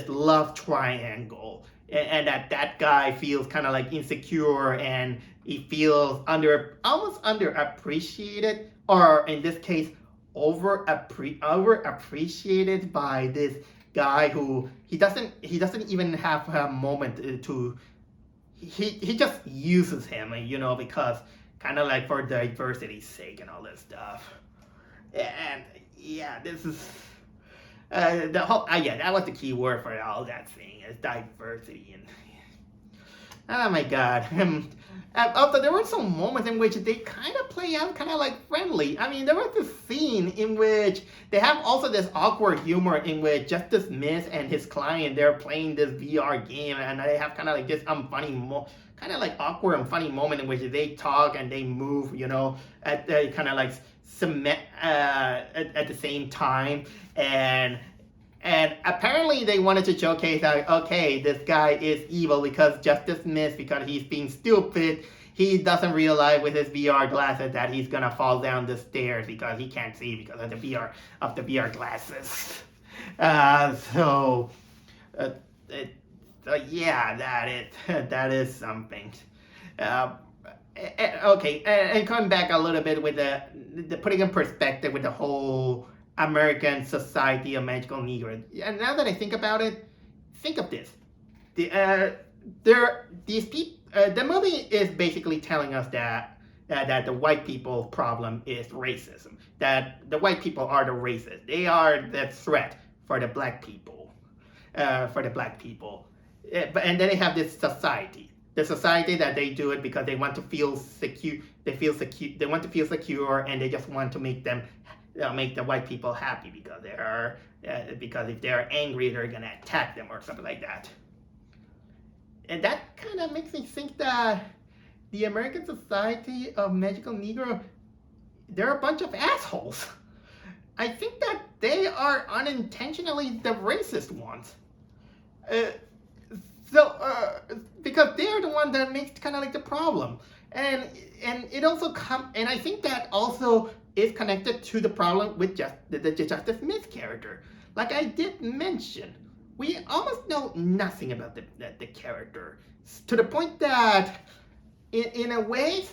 love triangle, and that guy feels kind of like insecure, and he feels almost underappreciated, or in this case overappreciated by this guy who he doesn't even have a moment to. He just uses him, because kind of like for diversity's sake and all this stuff. And yeah, this is the whole. That was the key word for all that thing, is diversity. And oh my god. Also, there were some moments in which they kind of play out kind of like friendly. I mean, there was this scene in which they have also this awkward humor in which Justice Smith and his client, they're playing this VR game, and they have kind of like this kind of like awkward and funny moment in which they talk and they move, at the kind of like cement at the same time, and apparently they wanted to showcase that, okay, this guy is evil because Justice Smith, because he's being stupid, he doesn't realize with his VR glasses that he's gonna fall down the stairs because he can't see because of the VR glasses. Yeah, that is something. Okay, and coming back a little bit with the putting in perspective with the whole American society of magical Negroes. And now that I think about it, think of this: the movie is basically telling us that the white people problem is racism. That the white people are the racists. They are the threat for the black people. And then they have this society. The society that they do it because they want to feel secure. They want to feel secure, and they just want to make the white people happy because if they're angry, they're gonna attack them or something like that. And that kind of makes me think that the American Society of Magical Negro, they're a bunch of assholes. I think that they are unintentionally the racist ones. Because they're the one that makes kind of like the problem, and it also and I think that also is connected to the problem with the Justice Smith character. Like I did mention, we almost know nothing about the character, to the point that in a way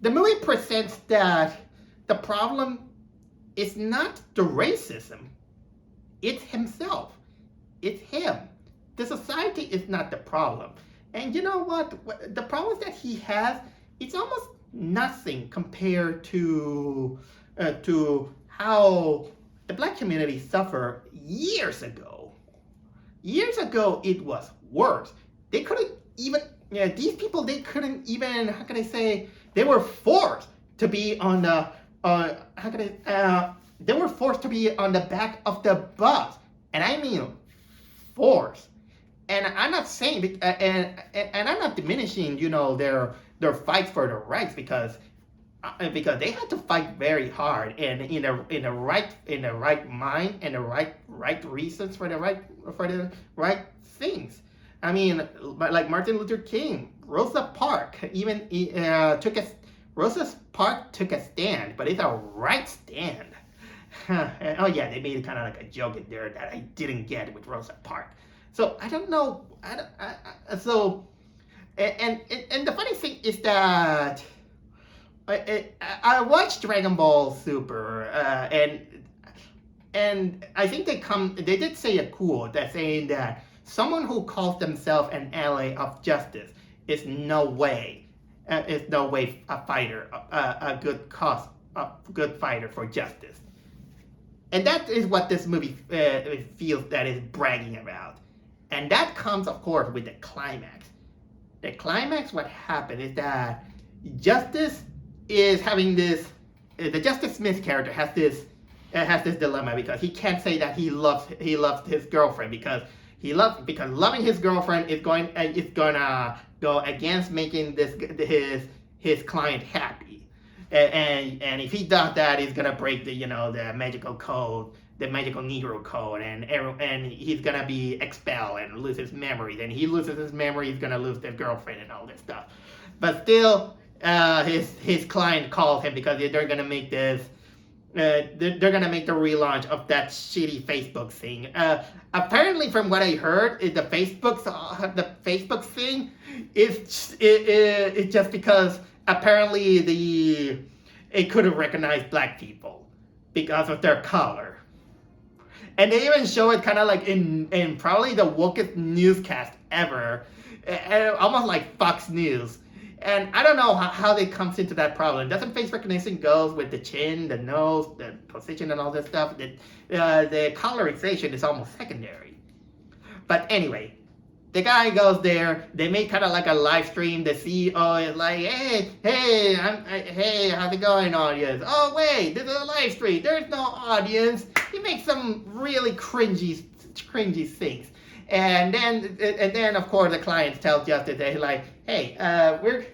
the movie presents that the problem is not the racism, it's himself, it's him. The society is not the problem. And you know what? The problems that he has, it's almost nothing compared to how the black community suffered years ago. Years ago, it was worse. They couldn't even, these people, they couldn't even, how can I say, they were forced to be on the, they were forced to be on the back of the bus. And I mean, forced. And I'm not saying, and I'm not diminishing, their fights for their rights, because they had to fight very hard and in the right mind and the right right reasons, for the right things. I mean, like Martin Luther King, Rosa Parks took a stand, but it's a right stand. Oh yeah, they made kind of like a joke in there that I didn't get with Rosa Parks. So I don't know. And the funny thing is that I watched Dragon Ball Super, and I think they did say a quote that saying that someone who calls themselves an ally of justice is no way a fighter, a good fighter for justice. And that is what this movie feels that is bragging about. And that comes, of course, with the climax. The climax, what happened is that Justice is having this. The Justice Smith character has this dilemma because he can't say that he loves his girlfriend because loving his girlfriend is gonna go against making his client happy, and if he does that, he's gonna break the magical code, the magical Negro code, and he's gonna be expelled and lose his memories. And he loses his memory, he's gonna lose his girlfriend and all this stuff. But still, his client calls him because they're gonna make this. They're gonna make the relaunch of that shitty Facebook thing. Apparently, from what I heard, the Facebook thing is just because apparently it couldn't recognize black people because of their color. And they even show it kind of like in probably the wokest newscast ever, almost like Fox News. And I don't know how it comes into that problem. Doesn't face recognition goes with the chin, the nose, the position, and all this stuff? The colorization is almost secondary. But anyway, the guy goes there. They make kind of like a live stream. The CEO is like, hey, how's it going, audience? Oh wait, this is a live stream. There's no audience. He makes some really cringy things. And then of course the clients tell Justice, they're like, hey, we're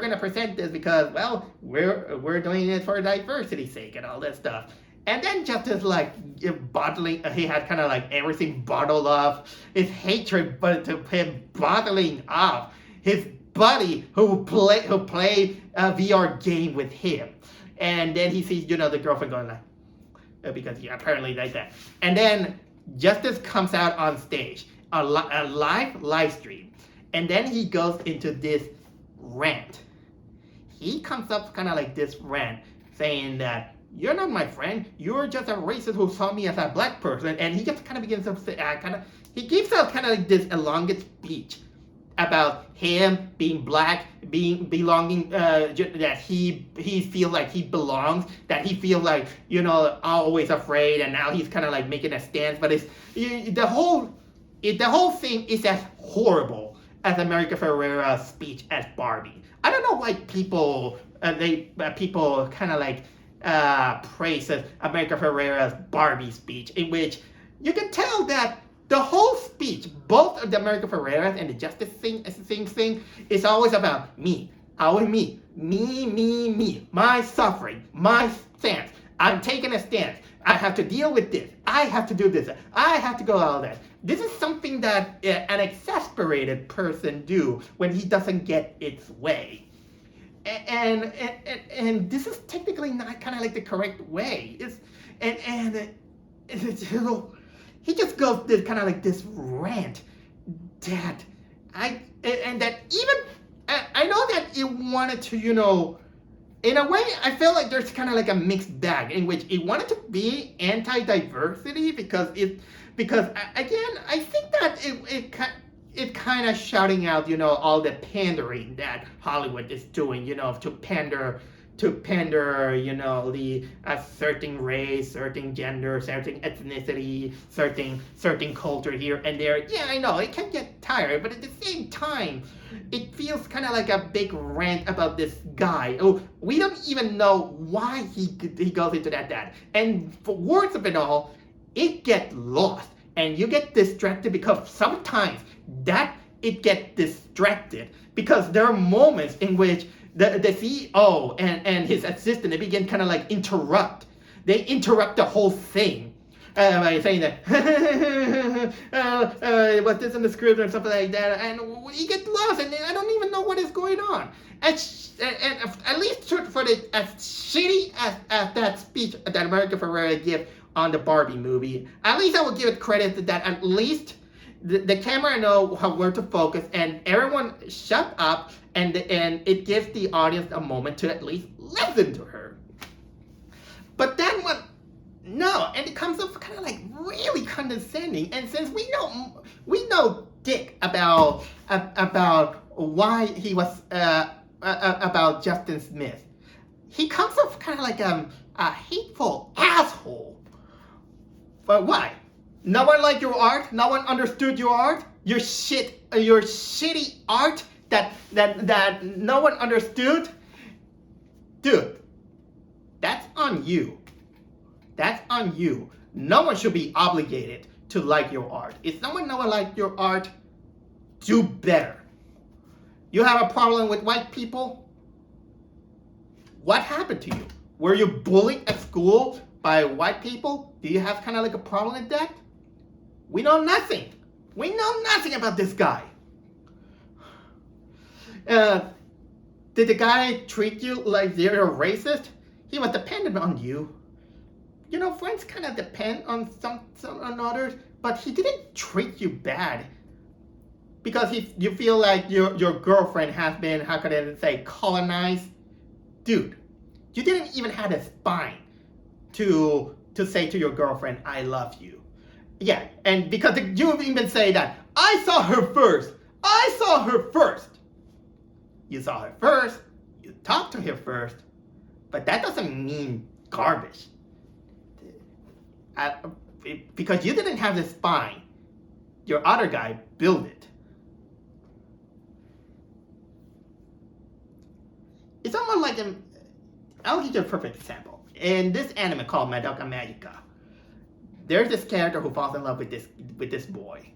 gonna present this because, well, we're doing it for diversity's sake and all that stuff. And then Justice like he had kind of like everything bottled up, his hatred, but to him bottling up his buddy who play a VR game with him. And then he sees the girlfriend going like, because he apparently like that. And then Justice comes out on stage, a live stream, and then he goes into this rant. He comes up kind of like this rant, saying that you're not my friend, you're just a racist who saw me as a black person, and he just kind of begins to he gives out kind of like this elongated speech about him being black, belonging, that he feels like he belongs, that he feels like, always afraid, and now he's kind of like making a stance. But the whole thing is as horrible as America Ferrera's speech as Barbie. I don't know why people kind of like praise America Ferrera's Barbie speech, in which you can tell that the whole speech, both of the America Ferrera's and the Justice thing, is always about me. Always me. Me. My suffering. My stance. I'm taking a stance. I have to deal with this. I have to do this. I have to go all that. This is something that an exasperated person do when he doesn't get its way. And this is technically not kind of like the correct way. He just goes this kind of like this rant that I know that it wanted to, in a way, I feel like there's kind of like a mixed bag in which it wanted to be anti-diversity because again, I think that it kind of shouting out, all the pandering that Hollywood is doing, to pander, a certain race, certain gender, certain ethnicity, certain culture here and there. Yeah, I know, it can get tired, but at the same time, it feels kind of like a big rant about this guy. Oh, we don't even know why he goes into that. And for words of it all, it gets lost. And you get distracted because sometimes it gets distracted because there are moments in which the CEO and his assistant, they begin kind of like interrupt. They interrupt the whole thing by saying that what's this in the script or something like that, and you get lost, and I don't even know what is going on. And at least for the as shitty as that speech that America Ferrera gave on the Barbie movie, at least I will give it credit that at least the camera know where to focus, and everyone shut up, and it gives the audience a moment to at least listen to her. But then when no, and it comes up kind of like really condescending. And since we know Dick about why he was about Justin Smith, he comes off kind of like a hateful asshole. But why? No one liked your art. No one understood your art. Your shitty art that no one understood. Dude, that's on you. That's on you. No one should be obligated to like your art. If someone doesn't like your art, do better. You have a problem with white people? What happened to you? Were you bullied at school by white people? Do you have kind of like a problem with that? We know nothing. We know nothing about this guy. Did the guy treat you like you're a racist? He was dependent on you. You know, friends kind of depend on some on others, but he didn't treat you bad because you feel like your girlfriend has been, how could I say, colonized. Dude, you didn't even have a spine to say to your girlfriend, I love you. Yeah, and because you even say that, I saw her first. I saw her first. You saw her first, you talked to her first, but that doesn't mean garbage. Because you didn't have the spine, your other guy built it. It's almost like I'll give you a perfect example. In this anime called Madoka Magica, there's this character who falls in love with this boy.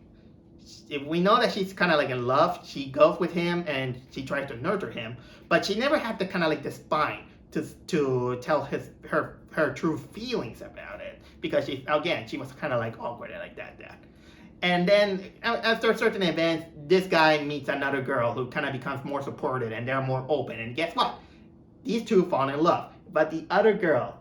If we know that she's kind of like in love, she goes with him and she tries to nurture him, but she never had the kind of like the spine to tell her true feelings about it, because she was kind of like awkward like that. And then after certain events, this guy meets another girl who kind of becomes more supportive, and they're more open. And guess what? These two fall in love. But the other girl,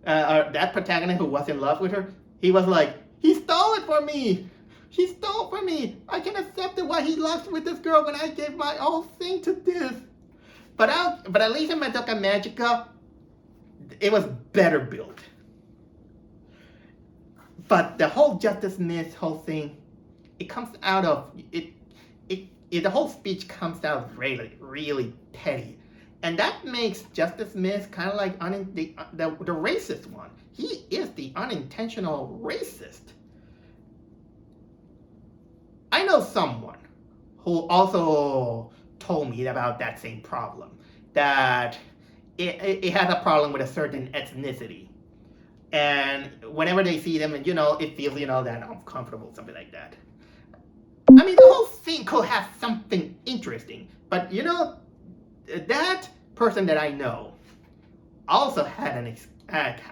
that protagonist who was in love with her, he was like, he stole it from me. He stole from me. I can accept it why he loves with this girl when I gave my whole thing to this. But at least in Madoka Magica, it was better built. But the whole Justice Smith whole thing, it comes out of the whole speech comes out really, really petty, and that makes Justice Smith kind of like the racist one. He is the unintentional racist. I know someone who also told me about that same problem, that it has a problem with a certain ethnicity. And whenever they see them, and it feels, that uncomfortable, something like that. I mean, the whole thing could have something interesting, but that person that I know also had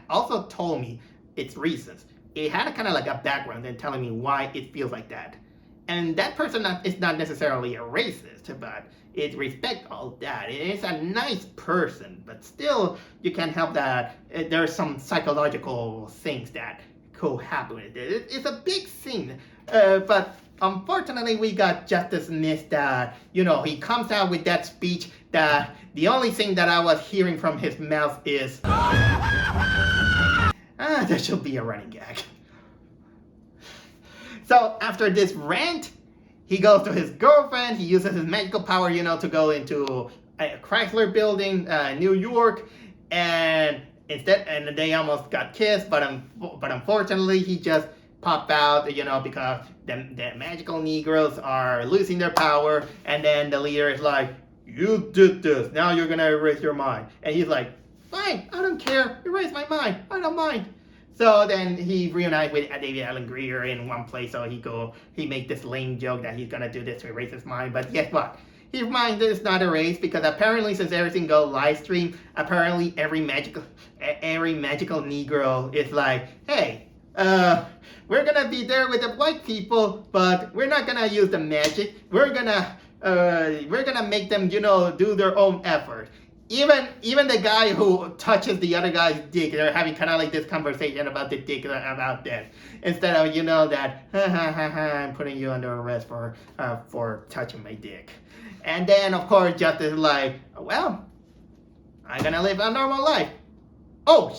also told me its reasons. It had a kind of like a background and telling me why it feels like that. And that person is not necessarily a racist, but it respects all that. It is a nice person, but still, you can't help that there are some psychological things that could happen with it. It's a big thing, but unfortunately, we got Justice Smith that, he comes out with that speech that the only thing that I was hearing from his mouth is, there should be a running gag. So after this rant, he goes to his girlfriend. He uses his magical power, to go into a Chrysler building, New York, and they almost got kissed. But unfortunately, he just popped out, because the magical Negroes are losing their power. And then the leader is like, "You did this. Now you're gonna erase your mind." And he's like, "Fine, I don't care. Erase my mind. I don't mind." So then he reunites with David Alan Grier in one place. So he make this lame joke that he's gonna do this to erase his mind. But guess what? his mind is not erased because apparently since everything goes live stream, apparently every magical Negro is like, hey, we're gonna be there with the white people, but we're not gonna use the magic. We're gonna make them, do their own effort. Even the guy who touches the other guy's dick, they're having kind of like this conversation about the dick, about this, instead of that I'm putting you under arrest for touching my dick. And then of course Justice is like, well, I'm gonna live a normal life. Oh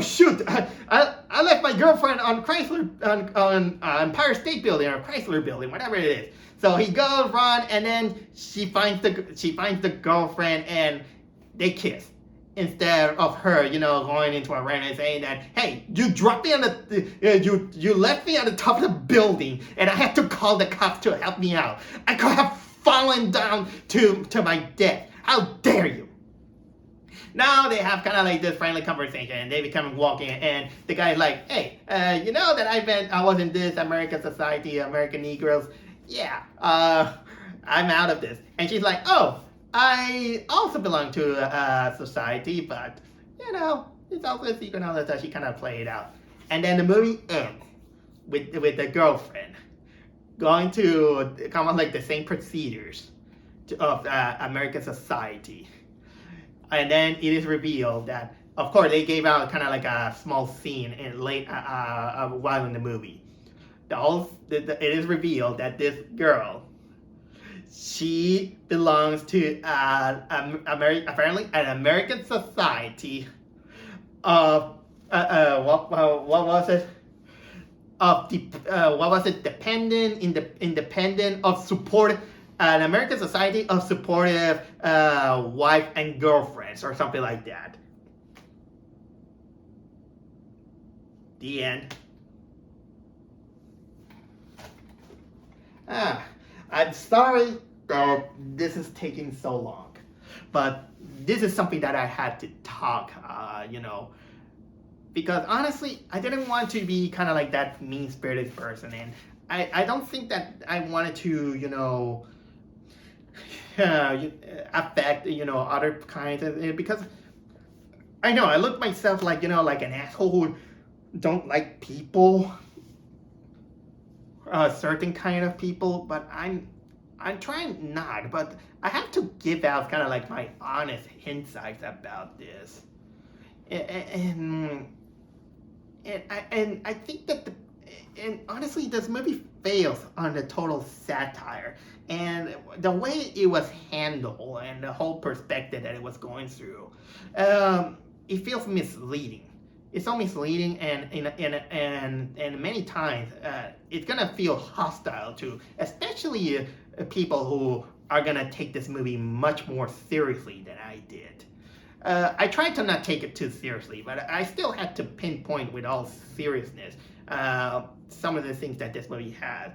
shoot! I left my girlfriend on Chrysler on Empire State Building or Chrysler Building, whatever it is. So he goes run, and then she finds the girlfriend, and they kiss. Instead of her, going into a rant and saying that, hey, you dropped me on you left me on the top of the building, and I had to call the cops to help me out. I could have fallen down to my death. How dare you? Now they have kind of like this friendly conversation, and they become walking, and the guy's like, hey, you know that I was in this American society, American Negroes. Yeah, I'm out of this. And she's like, oh, I also belong to a society, but, it's also a secret knowledge that she kind of played out. And then the movie ends with the girlfriend going to kind of like the same procedures of American society. And then it is revealed that, of course, they gave out kind of like a small scene in late while in the movie. It is revealed that this girl, she belongs to apparently an American society of what was it? Independent of support. An American society of supportive wife and girlfriends, or something like that. The end. I'm sorry that this is taking so long, but this is something that I had to talk, because honestly, I didn't want to be kind of like that mean-spirited person, and I don't think that I wanted to, affect other kinds of, because I know I look myself like like an asshole who don't like people, certain kind of people, but I'm trying not, but I have to give out kind of like my honest insights about this, and I think that and honestly, this movie fails on the total satire and the way it was handled and the whole perspective that it was going through. It feels misleading. It's so misleading, and many times it's gonna feel hostile to, especially people who are gonna take this movie much more seriously than I did. I tried to not take it too seriously, but I still had to pinpoint with all seriousness some of the things that this movie has.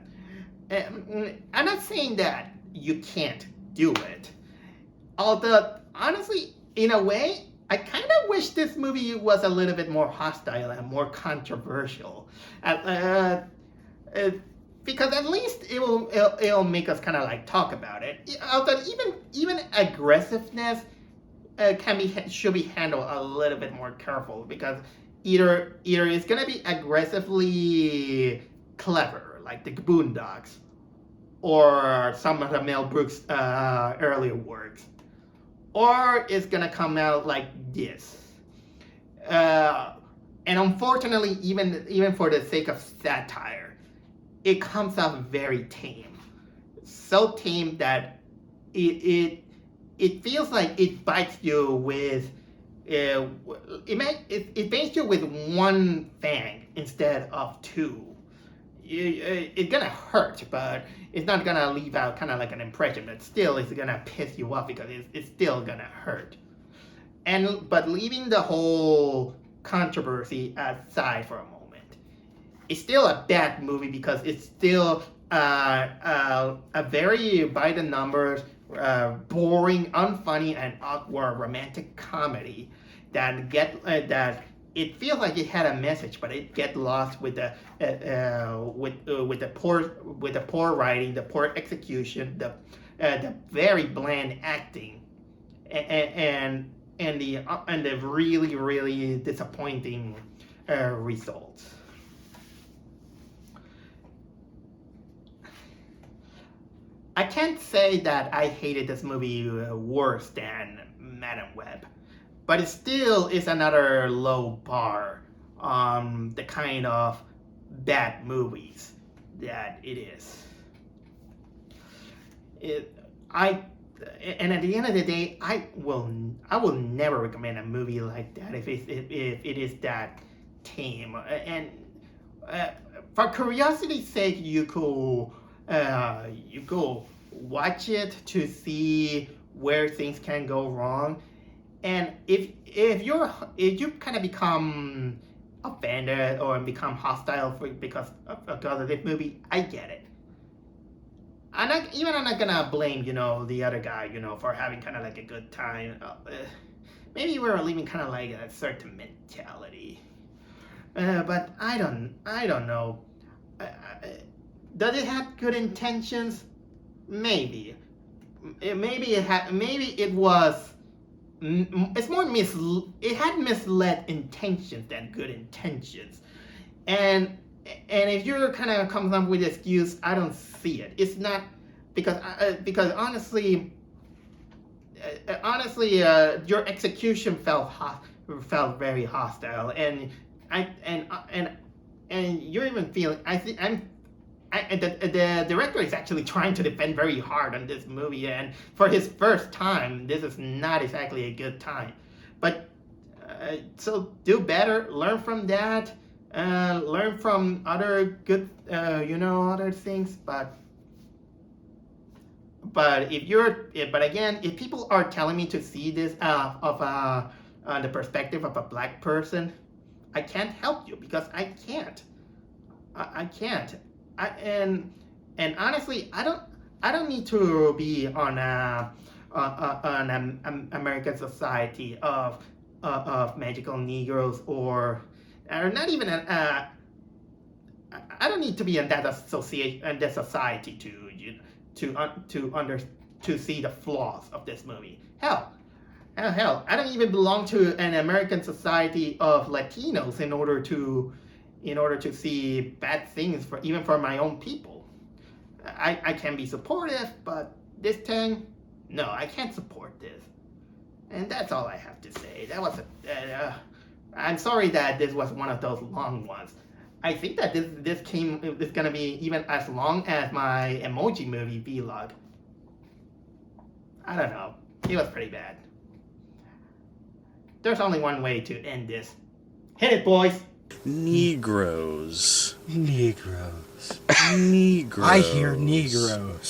I'm not saying that you can't do it. Although, honestly, in a way, I kind of wish this movie was a little bit more hostile and more controversial. Because at least it'll make us kind of like talk about it. Although even aggressiveness should be handled a little bit more careful, because either it's gonna be aggressively clever like the Boondocks or some of the Mel Brooks earlier works, or it's gonna come out like this. And unfortunately, even for the sake of satire, it comes out very tame. So tame that it feels like it bites you with it bites you with one fang instead of two. It's gonna hurt, but it's not gonna leave out kind of like an impression. But still, it's gonna piss you off because it's still gonna hurt. But leaving the whole controversy aside for a moment, it's still a bad movie because it's still a very by the numbers, boring, unfunny, and awkward romantic comedy that it feels like it had a message, but it gets lost with the poor writing, the poor execution, the very bland acting, and the really really disappointing results. I can't say that I hated this movie worse than Madam Web, but it still is another low bar on the kind of bad movies that it is. I and at the end of the day, I will never recommend a movie like that if it is that tame. And for curiosity's sake, you could watch it to see where things can go wrong. And if you kind of become offended or become hostile because of this movie, I get it. I'm not gonna blame the other guy for having kind of like a good time. Maybe we're living kind of like a certain mentality. But I don't know. Does it have good intentions? Maybe. Maybe it was. It's more it had misled intentions than good intentions, and if you're kind of coming up with an excuse, I don't see it. It's not because honestly, your execution felt very hostile, and you're even feeling. The director is actually trying to defend very hard on this movie, and for his first time, this is not exactly a good time. But so do better, learn from that, learn from other good, other things. But again, if people are telling me to see this the perspective of a black person, I can't help you because I can't. I can't. And honestly, I don't need to be on an American society of magical Negroes or not even I don't need to be in that society to see the flaws of this movie. Hell, I don't even belong to an American society of Latinos in order to see bad things even for my own people. I can be supportive, but this thing, no, I can't support this. And that's all I have to say. That was I'm sorry that this was one of those long ones. I think that this is gonna be even as long as my emoji movie vlog. I don't know. It was pretty bad. There's only one way to end this. Hit it, boys! Negroes. Negroes. Negroes. I hear Negroes.